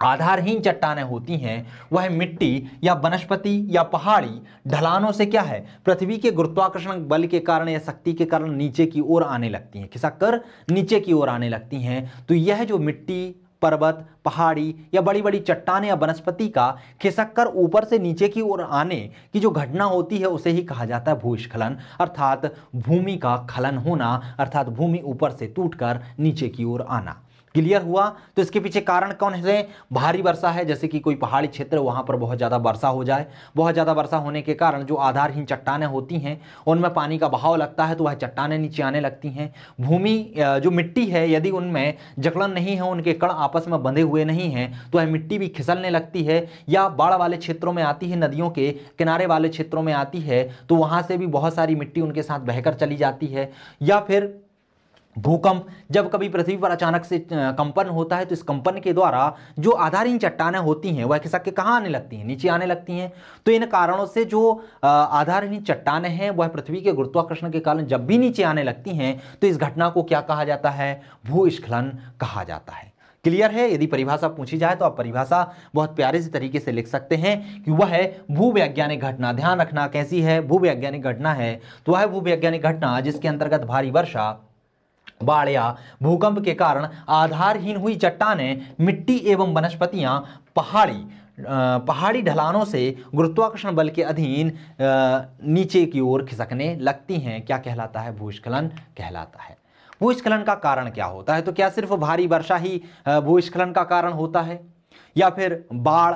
आधारहीन चट्टानें होती हैं वह मिट्टी या वनस्पति या पहाड़ी ढलानों से क्या है, पृथ्वी के गुरुत्वाकर्षण बल के कारण या शक्ति के कारण नीचे की ओर आने लगती हैं, खिसक कर नीचे की ओर आने लगती हैं। तो यह जो मिट्टी, पर्वत, पहाड़ी या बड़ी बड़ी चट्टानें या वनस्पति का खिसक कर ऊपर से नीचे की ओर आने की जो घटना होती है उसे ही कहा जाता है भूस्खलन, अर्थात भूमि का खलन होना, अर्थात भूमि ऊपर से टूटकर नीचे की ओर आना। क्लियर हुआ? तो इसके पीछे कारण कौन है? भारी वर्षा है, जैसे कि कोई पहाड़ी क्षेत्र वहां पर बहुत ज़्यादा वर्षा हो जाए, बहुत ज़्यादा वर्षा होने के कारण जो आधारहीन चट्टानें होती हैं उनमें पानी का बहाव लगता है तो वह चट्टानें नीचे आने लगती हैं। भूमि जो मिट्टी है यदि उनमें जकड़न नहीं है, उनके कण आपस में बंधे हुए नहीं हैं तो वह मिट्टी भी खिसलने लगती है, या बाढ़ वाले क्षेत्रों में आती है, नदियों के किनारे वाले क्षेत्रों में आती है तो वहाँ से भी बहुत सारी मिट्टी उनके साथ बहकर चली जाती है। या फिर भूकंप, जब कभी पृथ्वी पर अचानक से कंपन होता है तो इस कंपन के द्वारा जो आधारहीन चट्टानें होती हैं वह खिसक के कहाँ आने लगती हैं, नीचे आने लगती हैं। तो इन कारणों से जो आधारहीन चट्टानें हैं वह पृथ्वी के गुरुत्वाकर्षण के कारण जब भी नीचे आने लगती हैं तो इस घटना को क्या कहा जाता है? भूस्खलन कहा जाता है। क्लियर है? यदि परिभाषा पूछी जाए तो आप परिभाषा बहुत प्यारे से तरीके से लिख सकते हैं कि वह है भूवैज्ञानिक घटना। ध्यान रखना कैसी है भूवैज्ञानिक घटना है, तो वह भूवैज्ञानिक घटना जिसके अंतर्गत भारी वर्षा, बाढ़ या भूकंप के कारण आधारहीन हुई चट्टानें, मिट्टी एवं वनस्पतियां पहाड़ी ढलानों से गुरुत्वाकर्षण बल के अधीन नीचे की ओर खिसकने लगती हैं, क्या कहलाता है? भूस्खलन कहलाता है। भूस्खलन का कारण क्या होता है? तो क्या सिर्फ भारी वर्षा ही भूस्खलन का कारण होता है, या फिर बाढ़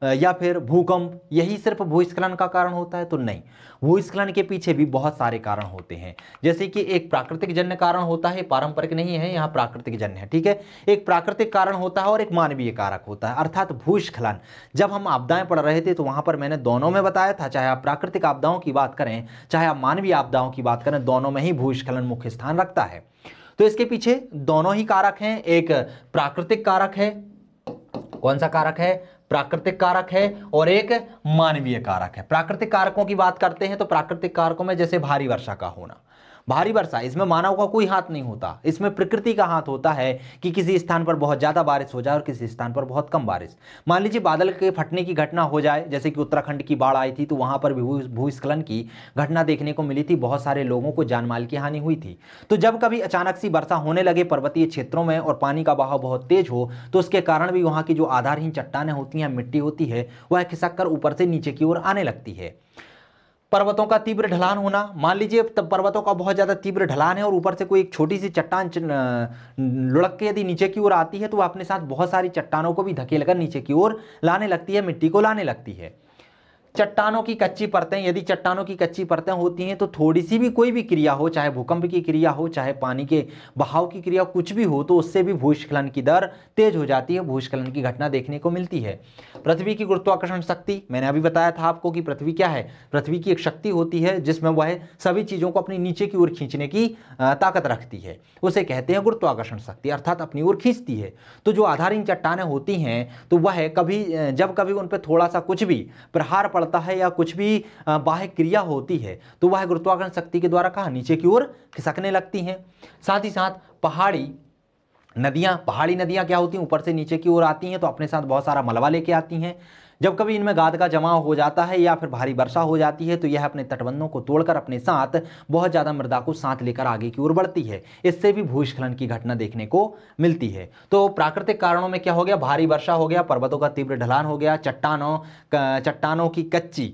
या फिर भूकंप यही सिर्फ भूस्खलन का कारण होता है? तो नहीं, भूस्खलन के पीछे भी बहुत सारे कारण होते हैं। जैसे कि एक प्राकृतिक जन्य कारण होता है, पारंपरिक नहीं है, यहाँ प्राकृतिक जन्य है, ठीक है। एक प्राकृतिक कारण होता है और एक मानवीय कारक होता है, अर्थात भूस्खलन। जब हम आपदाएं पढ़ रहे थे तो वहां पर मैंने दोनों में बताया था, चाहे आप प्राकृतिक आपदाओं की बात करें चाहे आप मानवीय आपदाओं की बात करें, दोनों में ही भूस्खलन मुख्य स्थान रखता है। तो इसके पीछे दोनों ही कारक हैं, एक प्राकृतिक कारक है, कौन सा कारक है? प्राकृतिक कारक है, और एक मानवीय कारक है। प्राकृतिक कारकों की बात करते हैं तो प्राकृतिक कारकों में जैसे भारी वर्षा का होना, भारी वर्षा, इसमें मानव का कोई हाथ नहीं होता, इसमें प्रकृति का हाथ होता है कि किसी स्थान पर बहुत ज़्यादा बारिश हो जाए और किसी स्थान पर बहुत कम बारिश। मान लीजिए बादल के फटने की घटना हो जाए, जैसे कि उत्तराखंड की बाढ़ आई थी तो वहाँ पर भी भूस्खलन की घटना देखने को मिली थी, बहुत सारे लोगों को जान माल की हानि हुई थी। तो जब कभी अचानक सी वर्षा होने लगे पर्वतीय क्षेत्रों में और पानी का बहाव बहुत तेज हो तो उसके कारण भी वहाँ की जो आधारहीन चट्टानें होती हैं, मिट्टी होती है, वह खिसक कर ऊपर से नीचे की ओर आने लगती है। पर्वतों का तीव्र ढलान होना, मान लीजिए पर्वतों का बहुत ज़्यादा तीव्र ढलान है और ऊपर से कोई एक छोटी सी चट्टान लुढ़क के यदि नीचे की ओर आती है तो वह अपने साथ बहुत सारी चट्टानों को भी धकेलकर नीचे की ओर लाने लगती है, मिट्टी को लाने लगती है। चट्टानों की कच्ची परतें, यदि चट्टानों की कच्ची परतें होती हैं तो थोड़ी सी भी कोई भी क्रिया हो, चाहे भूकंप की क्रिया हो, चाहे पानी के बहाव की क्रिया, कुछ भी हो, तो उससे भी भूस्खलन की दर तेज हो जाती है, भूस्खलन की घटना देखने को मिलती है। पृथ्वी की गुरुत्वाकर्षण शक्ति, मैंने अभी बताया था आपको कि पृथ्वी क्या है, पृथ्वी की एक शक्ति होती है जिसमें वह सभी चीज़ों को अपनी नीचे की ओर खींचने की ताकत रखती है, उसे कहते हैं गुरुत्वाकर्षण शक्ति, अर्थात अपनी ओर खींचती है। तो जो आधारहीन चट्टानें होती हैं तो वह जब कभी उन पर थोड़ा सा कुछ भी प्रहार पड़ता है या कुछ भी बाह्य क्रिया होती है तो वह गुरुत्वाकर्षण शक्ति के द्वारा कहाँ, नीचे की ओर खिसकने लगती हैं। साथ ही साथ पहाड़ी नदियां क्या होती हैं, ऊपर से नीचे की ओर आती हैं तो अपने साथ बहुत सारा मलबा लेके आती हैं। जब कभी इनमें गाद का जमाव हो जाता है या फिर भारी वर्षा हो जाती है तो यह अपने तटबंधों को तोड़कर अपने साथ बहुत ज़्यादा मृदा को साथ लेकर आगे की ओर बढ़ती है, इससे भी भूस्खलन की घटना देखने को मिलती है। तो प्राकृतिक कारणों में क्या हो गया, भारी वर्षा हो गया, पर्वतों का तीव्र ढलान हो गया, चट्टानों की कच्ची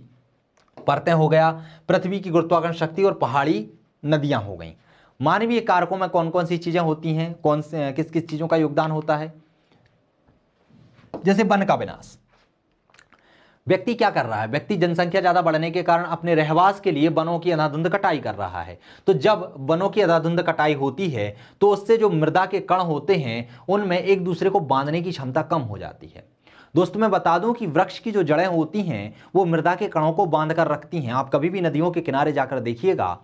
परतें हो गया, पृथ्वी की गुरुत्वाकर्षण शक्ति और पहाड़ी नदियां हो गई। मानवीय कारकों में कौन कौन सी चीजें होती हैं, किस किस चीजों का योगदान होता है? जैसे वन का विनाश, व्यक्ति क्या कर रहा है, व्यक्ति जनसंख्या ज्यादा बढ़ने के कारण अपने रहवास के लिए वनों की अंधाधुंध कटाई कर रहा है। तो जब वनों की अंधाधुंध कटाई होती है तो उससे जो मृदा के कण होते हैं उनमें एक दूसरे को बांधने की क्षमता कम हो जाती है। दोस्तों मैं बता दूं कि वृक्ष की जो जड़ें होती हैं वो मृदा के कणों को बांध कर रखती हैं। आप कभी भी नदियों के किनारे जाकर देखिएगा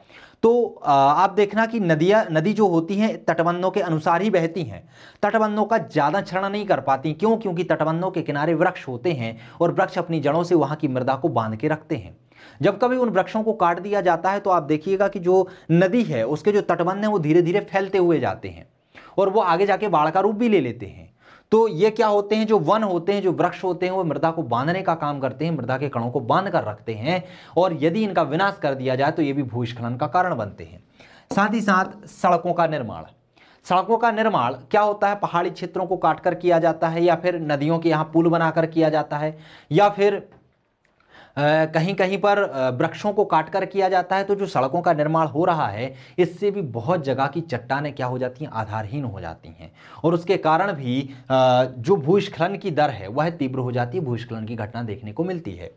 तो आप देखना कि नदी जो होती हैं तटबंधों के अनुसार ही बहती हैं, तटबंधों का ज़्यादा क्षरण नहीं कर पाती। क्यों? क्योंकि तटबंधों के किनारे वृक्ष होते हैं और वृक्ष अपनी जड़ों से वहाँ की मृदा को बांध के रखते हैं। जब कभी उन वृक्षों को काट दिया जाता है तो आप देखिएगा कि जो नदी है उसके जो तटबंध हैं वो धीरे धीरे फैलते हुए जाते हैं और वो आगे जाके बाढ़ का रूप भी ले लेते हैं। तो ये क्या होते हैं, जो वन होते हैं, जो वृक्ष होते हैं, वो मृदा को बांधने का काम करते हैं, मृदा के कणों को बांध कर रखते हैं और यदि इनका विनाश कर दिया जाए तो ये भी भूस्खलन का कारण बनते हैं। साथ ही साथ सड़कों का निर्माण, सड़कों का निर्माण क्या होता है, पहाड़ी क्षेत्रों को काटकर किया जाता है या फिर नदियों के यहाँ पुल बनाकर किया जाता है या फिर कहीं कहीं पर वृक्षों को काटकर किया जाता है। तो जो सड़कों का निर्माण हो रहा है इससे भी बहुत जगह की चट्टानें क्या हो जाती हैं, आधारहीन हो जाती हैं और उसके कारण भी जो भूस्खलन की दर है वह तीव्र हो जाती है, भूस्खलन की घटना देखने को मिलती है।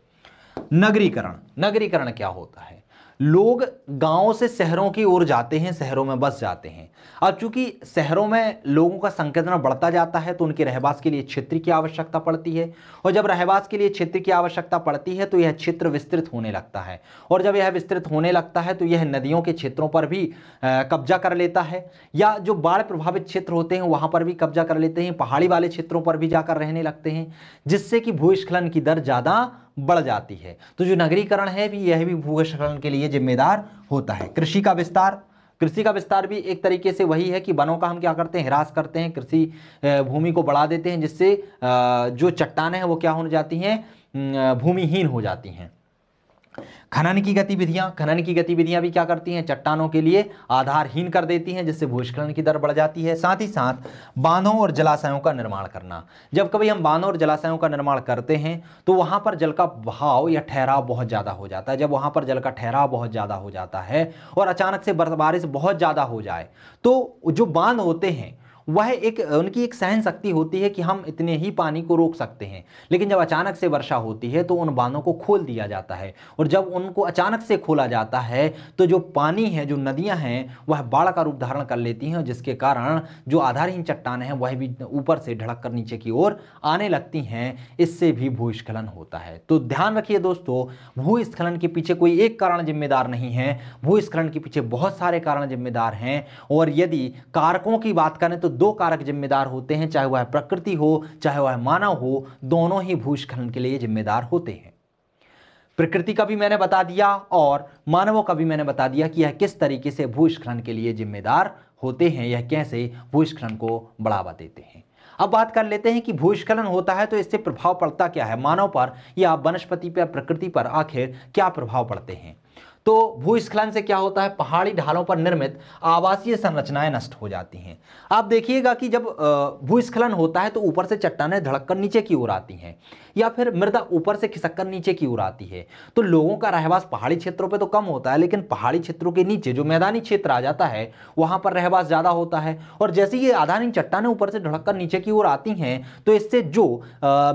नगरीकरण, नगरीकरण क्या होता है, लोग गांवों से शहरों की ओर जाते हैं, शहरों में बस जाते हैं। अब चूंकि शहरों में लोगों का संकीर्ण बढ़ता जाता है तो उनके रहवास के लिए क्षेत्र की आवश्यकता पड़ती है और जब रहवास के लिए क्षेत्र की आवश्यकता पड़ती है तो यह क्षेत्र विस्तृत होने लगता है और जब यह विस्तृत होने लगता है तो यह नदियों के क्षेत्रों पर भी कब्जा कर लेता है या जो बाढ़ प्रभावित क्षेत्र होते हैं वहां पर भी कब्जा कर लेते हैं, पहाड़ी वाले क्षेत्रों पर भी जाकर रहने लगते हैं, जिससे कि भूस्खलन की दर ज़्यादा बढ़ जाती है। तो जो नगरीकरण है भी यह भी भूस्खलन के लिए जिम्मेदार होता है। कृषि का विस्तार, कृषि का विस्तार भी एक तरीके से वही है कि वनों का हम क्या करते हैं, ह्रास करते हैं, कृषि भूमि को बढ़ा देते हैं, जिससे जो चट्टानें हैं वो क्या हो जाती हैं, भूमिहीन हो जाती हैं। खनन की गतिविधियां, खनन की गतिविधियां भी क्या करती हैं, चट्टानों के लिए आधारहीन कर देती हैं, जिससे भूस्खलन की दर बढ़ जाती है। साथ ही साथ बांधों और जलाशयों का निर्माण करना, जब कभी हम बांधों और जलाशयों का निर्माण करते हैं तो वहां पर जल का बहाव या ठहराव बहुत ज़्यादा हो जाता है। जब वहां पर जल का ठहराव बहुत ज़्यादा हो जाता है और अचानक से बारिश बहुत ज़्यादा हो जाए तो जो बांध होते हैं वह उनकी एक सहन शक्ति होती है कि हम इतने ही पानी को रोक सकते हैं, लेकिन जब अचानक से वर्षा होती है तो उन बांधों को खोल दिया जाता है और जब उनको अचानक से खोला जाता है तो जो पानी है, जो नदियां हैं वह बाढ़ का रूप धारण कर लेती हैं, जिसके कारण जो आधारहीन चट्टानें हैं वह भी ऊपर से ढलक कर नीचे की ओर आने लगती हैं, इससे भी भूस्खलन होता है। तो ध्यान रखिए दोस्तों, भूस्खलन के पीछे कोई एक कारण जिम्मेदार नहीं है, भूस्खलन के पीछे बहुत सारे कारण जिम्मेदार हैं और यदि कारकों की बात करें तो दो कारक जिम्मेदार होते हैं, चाहे वह प्रकृति हो चाहे वह मानव हो, दोनों ही भूस्खलन के लिए जिम्मेदार होते हैं। प्रकृति का भी मैंने बता दिया और मानवों का भी मैंने बता दिया कि यह किस तरीके से भूस्खलन के लिए जिम्मेदार होते हैं, यह कैसे भूस्खलन को बढ़ावा देते हैं। अब बात कर लेते हैं कि भूस्खलन होता है तो इससे प्रभाव पड़ता क्या है, मानव पर या वनस्पति पर, प्रकृति पर आखिर क्या प्रभाव पड़ते हैं। तो भूस्खलन से क्या होता है, पहाड़ी ढालों पर निर्मित आवासीय संरचनाएं नष्ट हो जाती हैं। आप देखिएगा कि जब भूस्खलन होता है तो ऊपर से चट्टानें धड़ककर नीचे की ओर आती हैं या फिर मृदा ऊपर से खिसककर नीचे की ओर आती है, तो लोगों का रहवास पहाड़ी क्षेत्रों पे तो कम होता है, लेकिन पहाड़ी क्षेत्रों के नीचे जो मैदानी क्षेत्र आ जाता है वहां पर रहवास ज्यादा होता है और जैसे ये आधारहीन चट्टानें ऊपर से धड़ककर नीचे की ओर आती हैं तो इससे जो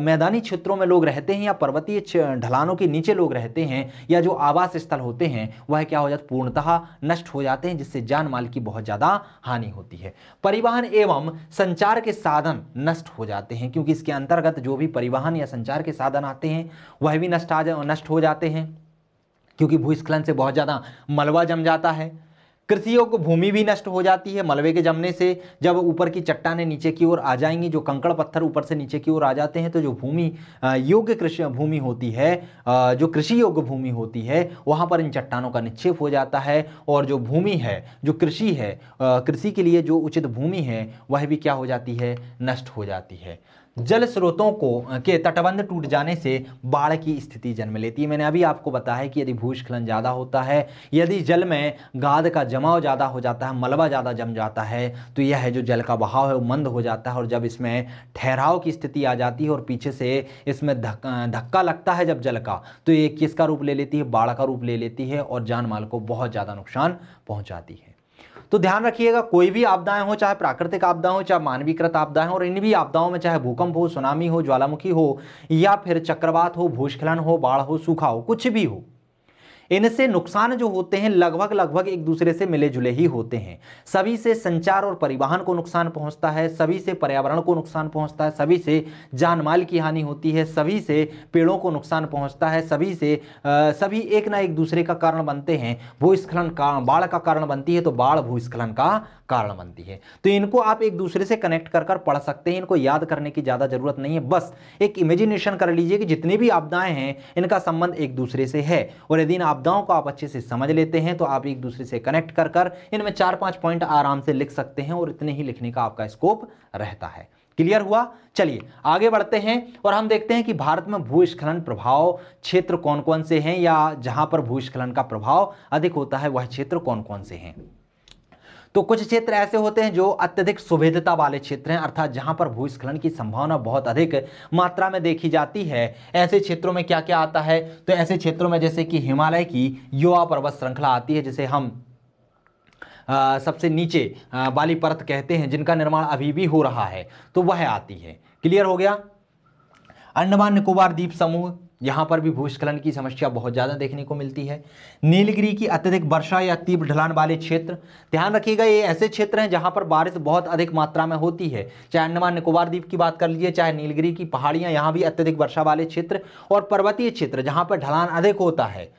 मैदानी क्षेत्रों में लोग रहते हैं या पर्वतीय ढलानों के नीचे लोग रहते हैं या जो आवास स्थल होते हैं वह क्या हो जाते, पूर्णतः नष्ट हो जाते हैं, जिससे जान माल की बहुत ज्यादा हानि होती है। परिवहन एवं संचार के साधन नष्ट हो जाते हैं, क्योंकि इसके अंतर्गत जो भी परिवहन या संचार के साधन आते हैं वह भी नष्ट हो जाते हैं, क्योंकि भूस्खलन से बहुत ज्यादा मलबा जम जाता है। कृषि योग्य भूमि भी नष्ट हो जाती है मलबे के जमने से। जब ऊपर की चट्टानें नीचे की ओर आ जाएंगी, जो कंकड़ पत्थर ऊपर से नीचे की ओर आ जाते हैं, तो जो भूमि योग्य कृषि भूमि होती है, जो कृषि योग्य भूमि होती है, वहाँ पर इन चट्टानों का निक्षेप हो जाता है और जो भूमि है, जो कृषि है, कृषि के लिए जो उचित भूमि है वह भी क्या हो जाती है, नष्ट हो जाती है। जल स्रोतों के तटबंध टूट जाने से बाढ़ की स्थिति जन्म लेती है। मैंने अभी आपको बताया है कि यदि भूस्खलन ज़्यादा होता है, यदि जल में गाद का जमाव ज़्यादा हो जाता है, मलबा ज़्यादा जम जाता है, तो यह है जो जल का बहाव है वो मंद हो जाता है और जब इसमें ठहराव की स्थिति आ जाती है और पीछे से इसमें धक्का लगता है जब जल का, तो ये किसका रूप ले लेती है, बाढ़ का रूप ले लेती है और जान माल को बहुत ज़्यादा नुकसान पहुँचाती है। तो ध्यान रखिएगा, कोई भी आपदाएं हो, चाहे प्राकृतिक आपदा हो चाहे मानवीकृत आपदाएं हो, और इन भी आपदाओं में चाहे भूकंप हो, सुनामी हो, ज्वालामुखी हो या फिर चक्रवात हो, भूस्खलन हो, बाढ़ हो, सूखा हो, कुछ भी हो, इनसे नुकसान जो होते हैं लगभग लगभग एक दूसरे से मिले जुले ही होते हैं। सभी से संचार और परिवहन को नुकसान पहुंचता है, सभी से पर्यावरण को नुकसान पहुंचता है, सभी से जान माल की हानि होती है, सभी से पेड़ों को नुकसान पहुंचता है, सभी एक ना एक दूसरे का कारण बनते हैं। भूस्खलन का बाढ़ का कारण बनती है तो बाढ़ भूस्खलन का कारण बनती है। तो इनको आप एक दूसरे से कनेक्ट कर कर पढ़ सकते हैं, इनको याद करने की ज्यादा जरूरत नहीं है। बस एक इमेजिनेशन कर लीजिए कि जितनी भी आपदाएं हैं इनका संबंध एक दूसरे से है, और यदि इन आपदाओं को आप अच्छे से समझ लेते हैं तो आप एक दूसरे से कनेक्ट कर कर इनमें 4-5 पॉइंट आराम से लिख सकते हैं, और इतने ही लिखने का आपका स्कोप रहता है। क्लियर हुआ? चलिए आगे बढ़ते हैं और हम देखते हैं कि भारत में भूस्खलन प्रभाव क्षेत्र कौन कौन से हैं, या जहां पर भूस्खलन का प्रभाव अधिक होता है वह क्षेत्र कौन कौन से हैं। तो कुछ क्षेत्र ऐसे होते हैं जो अत्यधिक सुभेद्यता वाले क्षेत्र हैं, अर्थात जहां पर भूस्खलन की संभावना बहुत अधिक मात्रा में देखी जाती है। ऐसे क्षेत्रों में क्या क्या आता है? तो ऐसे क्षेत्रों में जैसे कि हिमालय की युवा पर्वत श्रृंखला आती है, जिसे हम सबसे नीचे वाली परत कहते हैं, जिनका निर्माण अभी भी हो रहा है, तो वह आती है। क्लियर हो गया? अंडमान निकोबार द्वीप समूह, यहां पर भी भूस्खलन की समस्या बहुत ज्यादा देखने को मिलती है। नीलगिरी की अत्यधिक वर्षा या तीव्र ढलान वाले क्षेत्र, ध्यान रखिएगा ये ऐसे क्षेत्र हैं जहां पर बारिश बहुत अधिक मात्रा में होती है। चाहे अंडमान निकोबार द्वीप की बात कर लीजिए, चाहे नीलगिरी की पहाड़ियां, यहां भी अत्यधिक वर्षा वाले क्षेत्र, और पर्वतीय क्षेत्र जहां पर ढलान अधिक होता है।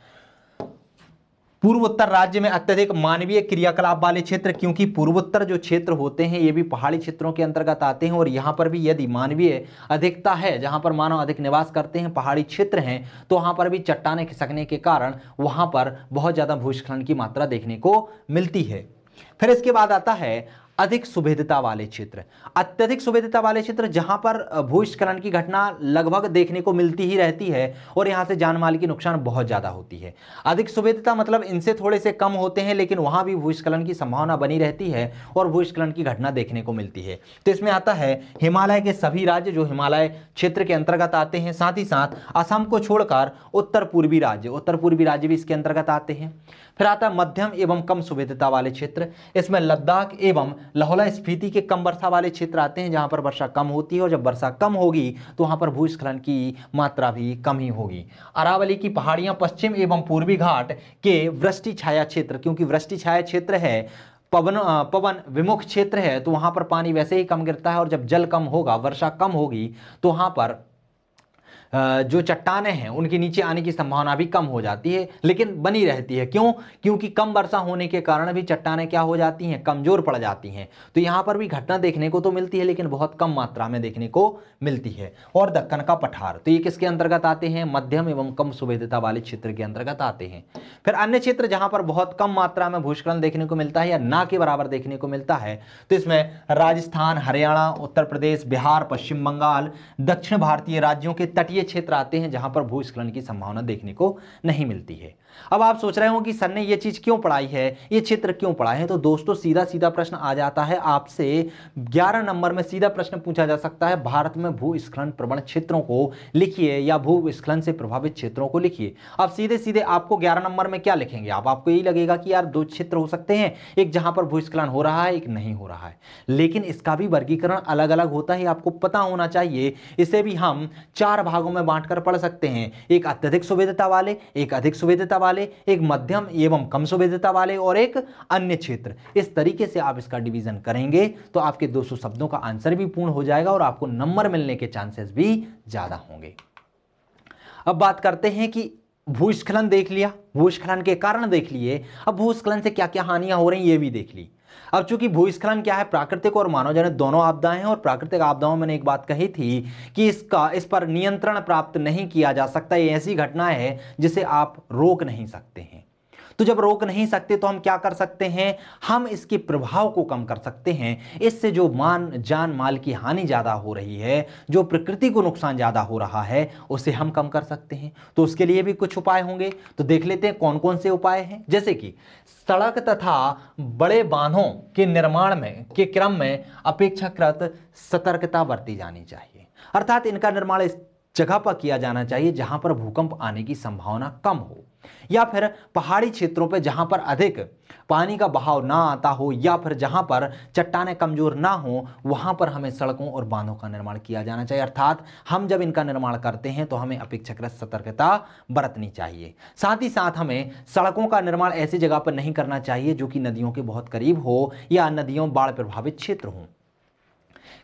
पूर्वोत्तर राज्य में अत्यधिक मानवीय क्रियाकलाप वाले क्षेत्र, क्योंकि पूर्वोत्तर जो क्षेत्र होते हैं ये भी पहाड़ी क्षेत्रों के अंतर्गत आते हैं, और यहाँ पर भी यदि मानवीय अधिकता है, जहाँ पर मानव अधिक निवास करते हैं, पहाड़ी क्षेत्र हैं, तो वहाँ पर भी चट्टानें खिसकने के कारण वहाँ पर बहुत ज़्यादा भूस्खलन की मात्रा देखने को मिलती है। फिर इसके बाद आता है अधिक सुभेद्यता वाले क्षेत्र। अत्यधिक सुभेद्यता वाले क्षेत्र जहां पर भूस्खलन की घटना लगभग देखने को मिलती ही रहती है, और यहां से जान माल की नुकसान बहुत ज्यादा होती है। अधिक सुभेद्यता मतलब इनसे थोड़े से कम होते हैं, लेकिन वहां भी भूस्खलन की संभावना बनी रहती है और भूस्खलन की घटना देखने को मिलती है। तो इसमें आता है हिमालय के सभी राज्य जो हिमालय क्षेत्र के अंतर्गत आते हैं, साथ ही साथ असम को छोड़कर उत्तर पूर्वी राज्य भी इसके अंतर्गत आते हैं। फिर आता है मध्यम एवं कम सुभेद्यता वाले क्षेत्र, इसमें लद्दाख एवं लाहौल स्फीति के कम वर्षा वाले क्षेत्र आते हैं, जहां पर वर्षा कम होती है, और जब वर्षा कम होगी तो वहां पर भूस्खलन की मात्रा भी कम ही होगी। अरावली की पहाड़ियां, पश्चिम एवं पूर्वी घाट के वृष्टि छाया क्षेत्र, क्योंकि वृष्टि छाया क्षेत्र है, पवन विमुख क्षेत्र है, तो वहां पर पानी वैसे ही कम गिरता है, और जब जल कम होगा, वर्षा कम होगी, तो वहां पर जो चट्टानें हैं उनके नीचे आने की संभावना भी कम हो जाती है, लेकिन बनी रहती है। क्यों? क्योंकि कम वर्षा होने के कारण भी चट्टानें क्या हो जाती हैं? कमजोर पड़ जाती हैं। तो यहाँ पर भी घटना देखने को तो मिलती है, लेकिन बहुत कम मात्रा में देखने को मिलती है। और दक्कन का पठार, तो ये किसके अंतर्गत आते हैं? मध्यम एवं कम सुभेद्यता वाले क्षेत्र के अंतर्गत आते हैं। फिर अन्य क्षेत्र जहां पर बहुत कम मात्रा में भूस्खलन देखने को मिलता है या ना के बराबर देखने को मिलता है, तो इसमें राजस्थान, हरियाणा, उत्तर प्रदेश, बिहार, पश्चिम बंगाल, दक्षिण भारतीय राज्यों के तटीय क्षेत्र आते हैं, जहां पर भूस्खलन की संभावना देखने को नहीं मिलती है। अब आप सोच रहे हो कि सर ने ये चीज क्यों पढ़ाई है, ये क्षेत्र क्यों पढ़ाए हैं? तो दोस्तों सीधा सीधा प्रश्न आ जाता है आपसे, 11 नंबर में सीधा प्रश्न पूछा जा सकता है, भारत में भूस्खलन प्रवण क्षेत्रों को लिखिए या भूस्खलन से प्रभावित क्षेत्रों को लिखिए। अब सीधे सीधे आपको 11 नंबर में क्या लिखेंगे आप? आपको यही लगेगा कि यार दो क्षेत्र हो सकते हैं, एक जहां पर भूस्खलन हो रहा है, एक नहीं हो रहा है, लेकिन इसका भी वर्गीकरण अलग अलग होता है, आपको पता होना चाहिए। इसे भी हम 4 भागों में बांटकर पढ़ सकते हैं, एक अत्यधिक सुभेद्यता वाले, एक अधिक सुभेद्यता वाले, एक मध्यम एवं कम सुभेद्यता वाले, और एक अन्य क्षेत्र। इस तरीके से आप इसका डिवीजन करेंगे तो आपके 200 शब्दों का आंसर भी पूर्ण हो जाएगा और आपको नंबर मिलने के चांसेस भी ज्यादा होंगे। अब बात करते हैं कि भूस्खलन देख लिया, भूस्खलन के कारण देख लिए, अब भूस्खलन से क्या क्या हानियां हो रही ये भी देख ली। अब चूंकि भूस्खलन क्या है, प्राकृतिक और मानवजनित दोनों आपदाएं हैं, और प्राकृतिक आपदाओं में मैंने एक बात कही थी कि इस पर नियंत्रण प्राप्त नहीं किया जा सकता। ये ऐसी घटना है जिसे आप रोक नहीं सकते हैं। तो जब रोक नहीं सकते तो हम क्या कर सकते हैं? हम इसके प्रभाव को कम कर सकते हैं। इससे जो जान माल की हानि ज्यादा हो रही है, जो प्रकृति को नुकसान ज्यादा हो रहा है, उसे हम कम कर सकते हैं। तो उसके लिए भी कुछ उपाय होंगे, तो देख लेते हैं कौन कौन से उपाय हैं। जैसे कि सड़क तथा बड़े बांधों के निर्माण के क्रम में अपेक्षाकृत सतर्कता बरती जानी चाहिए, अर्थात इनका निर्माण इस जगह पर किया जाना चाहिए जहां पर भूकंप आने की संभावना कम हो, या फिर पहाड़ी क्षेत्रों पर जहां पर अधिक पानी का बहाव ना आता हो, या फिर जहां पर चट्टानें कमजोर ना हो, वहां पर हमें सड़कों और बांधों का निर्माण किया जाना चाहिए। अर्थात हम जब इनका निर्माण करते हैं तो हमें अपेक्षाकृत सतर्कता बरतनी चाहिए। साथ ही साथ हमें सड़कों का निर्माण ऐसी जगह पर नहीं करना चाहिए जो कि नदियों के बहुत करीब हो या नदियों बाढ़ प्रभावित क्षेत्र हो।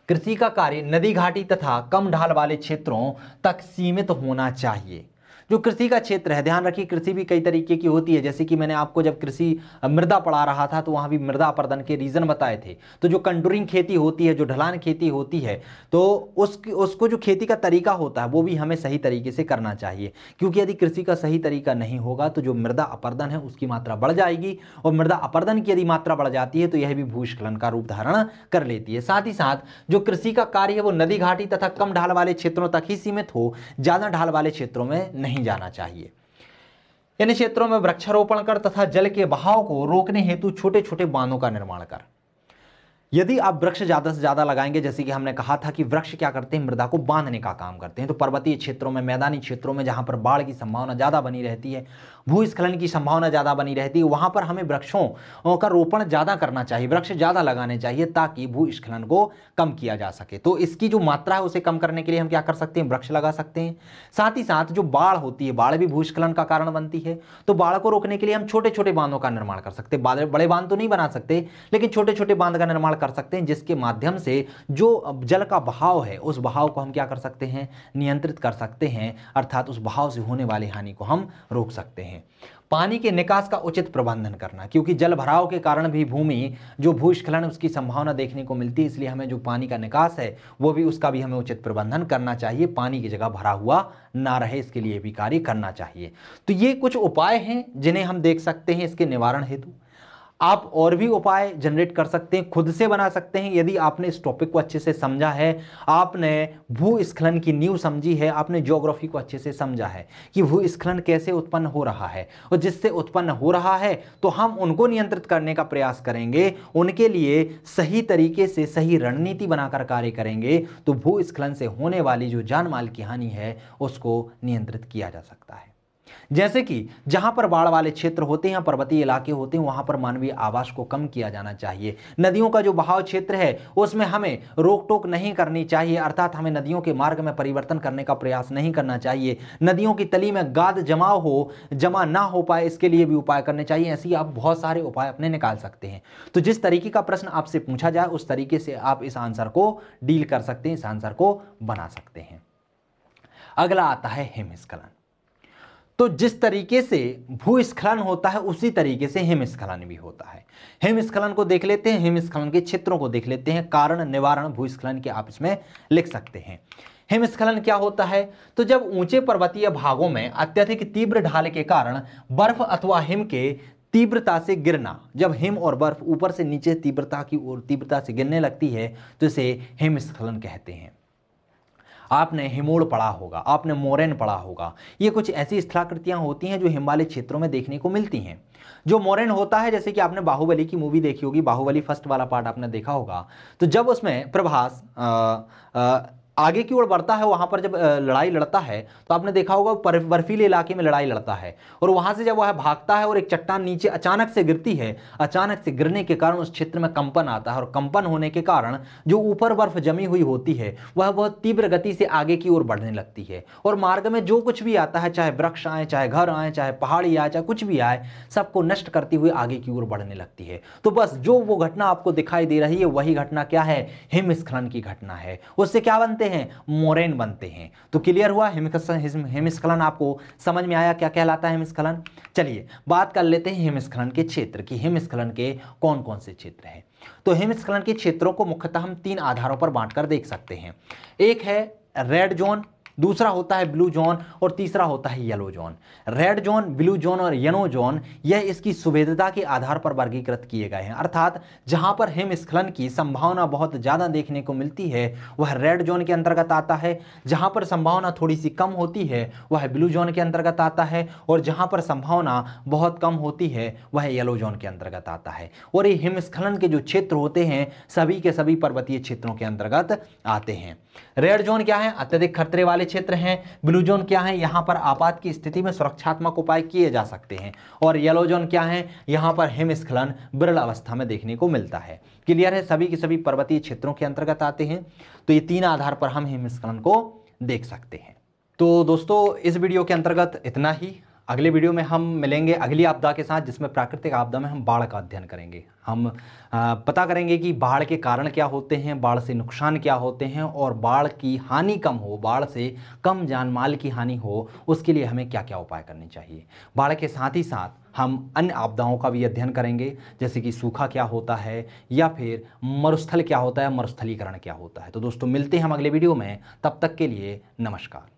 कृषि का कार्य नदी घाटी तथा कम ढाल वाले क्षेत्रों तक सीमित होना चाहिए। जो कृषि का क्षेत्र है, ध्यान रखिए कृषि भी कई तरीके की होती है। जैसे कि मैंने आपको जब कृषि मृदा पढ़ा रहा था तो वहां भी मृदा अपर्दन के रीजन बताए थे। तो जो कंटूरिंग खेती होती है, जो ढलान खेती होती है, तो उसको जो खेती का तरीका होता है वो भी हमें सही तरीके से करना चाहिए, क्योंकि यदि कृषि का सही तरीका नहीं होगा तो जो मृदा अपर्दन है उसकी मात्रा बढ़ जाएगी, और मृदा अपर्दन की यदि मात्रा बढ़ जाती है तो यह भी भूस्खलन का रूप धारण कर लेती है। साथ ही साथ जो कृषि का कार्य है वो नदी घाटी तथा कम ढाल वाले क्षेत्रों तक ही सीमित हो, ज्यादा ढाल वाले क्षेत्रों में नहीं जाना चाहिए। इन क्षेत्रों में वृक्षारोपण कर तथा जल के बहाव को रोकने हेतु छोटे छोटे बांधों का निर्माण कर। यदि आप वृक्ष ज्यादा से ज्यादा लगाएंगे, जैसे कि हमने कहा था कि वृक्ष क्या करते हैं, मृदा को बांधने का काम करते हैं, तो पर्वतीय क्षेत्रों में, मैदानी क्षेत्रों में जहां पर बाढ़ की संभावना ज्यादा बनी रहती है, भूस्खलन की संभावना ज्यादा बनी रहती है, वहां पर हमें वृक्षों का रोपण ज्यादा करना चाहिए, वृक्ष ज्यादा लगाने चाहिए ताकि भूस्खलन को कम किया जा सके। तो इसकी जो मात्रा है उसे कम करने के लिए हम क्या कर सकते हैं, वृक्ष लगा सकते हैं। साथ ही साथ जो बाढ़ होती है, बाढ़ भी भूस्खलन का कारण बनती है, तो बाढ़ को रोकने के लिए हम छोटे छोटे बांधों का निर्माण कर सकते हैं। बड़े बांध तो नहीं बना सकते, लेकिन छोटे छोटे बांध का निर्माण कर सकते हैं, जिसके माध्यम से जो जल का बहाव है उस बहाव को हम क्या कर सकते हैं, नियंत्रित कर सकते हैं। अर्थात उस बहाव से होने वाली हानि को हम रोक सकते हैं। पानी के निकास का उचित प्रबंधन करना, क्योंकि जल भराव के कारण भी भूमि जो भूस्खलन उसकी संभावना देखने को मिलती है, इसलिए हमें जो पानी का निकास है वो भी उसका भी हमें उचित प्रबंधन करना चाहिए। पानी की जगह भरा हुआ ना रहे, इसके लिए भी कार्य करना चाहिए। तो ये कुछ उपाय हैं जिन्हें हम देख सकते हैं इसके निवारण हेतु। आप और भी उपाय जनरेट कर सकते हैं, खुद से बना सकते हैं। यदि आपने इस टॉपिक को अच्छे से समझा है, आपने भूस्खलन की नींव समझी है, आपने ज्योग्राफी को अच्छे से समझा है कि भूस्खलन कैसे उत्पन्न हो रहा है, और जिससे उत्पन्न हो रहा है तो हम उनको नियंत्रित करने का प्रयास करेंगे, उनके लिए सही तरीके से सही रणनीति बनाकर कार्य करेंगे, तो भूस्खलन से होने वाली जो जान माल की हानि है उसको नियंत्रित किया जा सकता है। जैसे कि जहां पर बाढ़ वाले क्षेत्र होते हैं, पर्वतीय इलाके होते हैं, वहां पर मानवीय आवास को कम किया जाना चाहिए। नदियों का जो बहाव क्षेत्र है उसमें हमें रोक टोक नहीं करनी चाहिए, अर्थात हमें नदियों के मार्ग में परिवर्तन करने का प्रयास नहीं करना चाहिए। नदियों की तली में गाद जमा ना हो पाए, इसके लिए भी उपाय करने चाहिए। ऐसे ही आप बहुत सारे उपाय अपने निकाल सकते हैं। तो जिस तरीके का प्रश्न आपसे पूछा जाए उस तरीके से आप इस आंसर को डील कर सकते हैं, इस आंसर को बना सकते हैं। अगला आता है हिमस्खलन। तो जिस तरीके से भूस्खलन होता है उसी तरीके से हिमस्खलन भी होता है। हिमस्खलन को देख लेते हैं, हिमस्खलन के क्षेत्रों को देख लेते हैं, कारण निवारण भूस्खलन के आप इसमें लिख सकते हैं। हिमस्खलन क्या होता है, तो जब ऊंचे पर्वतीय भागों में अत्यधिक तीव्र ढाल के कारण बर्फ अथवा हिम के तीव्रता से गिरना, जब हिम और बर्फ ऊपर से नीचे तीव्रता से गिरने लगती है तो इसे हिमस्खलन कहते हैं। आपने हिमोड़ पढ़ा होगा, आपने मोरेन पढ़ा होगा, ये कुछ ऐसी स्थलाकृतियां होती हैं जो हिमालय क्षेत्रों में देखने को मिलती हैं। जो मोरेन होता है, जैसे कि आपने बाहुबली की मूवी देखी होगी, बाहुबली फर्स्ट वाला पार्ट आपने देखा होगा, तो जब उसमें प्रभास आगे की ओर बढ़ता है, वहां पर जब लड़ाई लड़ता है तो आपने देखा होगा बर्फीले इलाके में लड़ाई लड़ता है, और वहां से जब वह भागता है और एक चट्टान नीचे अचानक से गिरती है, अचानक से गिरने के कारण उस क्षेत्र में कंपन आता है, और कंपन होने के कारण जो ऊपर बर्फ जमी हुई होती है वह बहुत तीव्र गति से आगे की ओर बढ़ने लगती है, और मार्ग में जो कुछ भी आता है, चाहे वृक्ष आए, चाहे घर आए, चाहे पहाड़ी आए, चाहे कुछ भी आए, सबको नष्ट करती हुई आगे की ओर बढ़ने लगती है। तो बस जो वो घटना आपको दिखाई दे रही है वही घटना क्या है, हिमस्खलन की घटना है। उससे क्या बनते हैं, मोरेन बनते हैं। तो क्लियर हुआ, हिमस्खलन आपको समझ में आया क्या कहलाता है हिमस्खलन। चलिए बात कर लेते हैं हिमस्खलन के क्षेत्र की, हिमस्खलन के कौन कौन से क्षेत्र हैं। तो हिमस्खलन के क्षेत्रों को मुख्यतः हम 3 आधारों पर बांटकर देख सकते हैं। एक है रेड जोन, दूसरा होता है ब्लू जोन, और तीसरा होता है yellow zone. Red zone, blue zone और येलो जोन यह इसकी सुवेदता के आधार पर वर्गीकृत किए गए हैं। अर्थात जहां पर हिमस्खलन की संभावना बहुत ज्यादा देखने को मिलती है वह रेड जोन के अंतर्गत आता है, जहां पर संभावना थोड़ी सी कम होती है वह ब्लू जोन के अंतर्गत आता है, और जहां पर संभावना बहुत कम होती है वह येलो जोन के अंतर्गत आता है। और ये हिमस्खलन के जो क्षेत्र होते हैं सभी के सभी पर्वतीय क्षेत्रों के अंतर्गत आते हैं। रेड जोन क्या है, अत्यधिक खतरे वाले वाले क्षेत्र हैं। ब्लू जोन क्या है, यहाँ पर आपात की स्थिति में सुरक्षात्मक उपाय किए जा सकते हैं। और येलो जोन क्या है, यहाँ पर हिमस्खलन विरल अवस्था में देखने को मिलता है। क्लियर है, सभी के सभी पर्वतीय क्षेत्रों के अंतर्गत आते हैं। तो ये 3 आधार पर हम हिमस्खलन को देख सकते हैं। तो दोस्तों इस वीडियो के अंतर्गत इतना ही। अगले वीडियो में हम मिलेंगे अगली आपदा के साथ, जिसमें प्राकृतिक आपदा में हम बाढ़ का अध्ययन करेंगे। हम पता करेंगे कि बाढ़ के कारण क्या होते हैं, बाढ़ से नुकसान क्या होते हैं, और बाढ़ की हानि कम हो, बाढ़ से कम जान माल की हानि हो, उसके लिए हमें क्या क्या उपाय करने चाहिए। बाढ़ के साथ ही साथ हम अन्य आपदाओं का भी अध्ययन करेंगे, जैसे कि सूखा क्या होता है, या फिर मरुस्थल क्या होता है, मरुस्थलीकरण क्या होता है। तो दोस्तों मिलते हैं हम अगले वीडियो में, तब तक के लिए नमस्कार।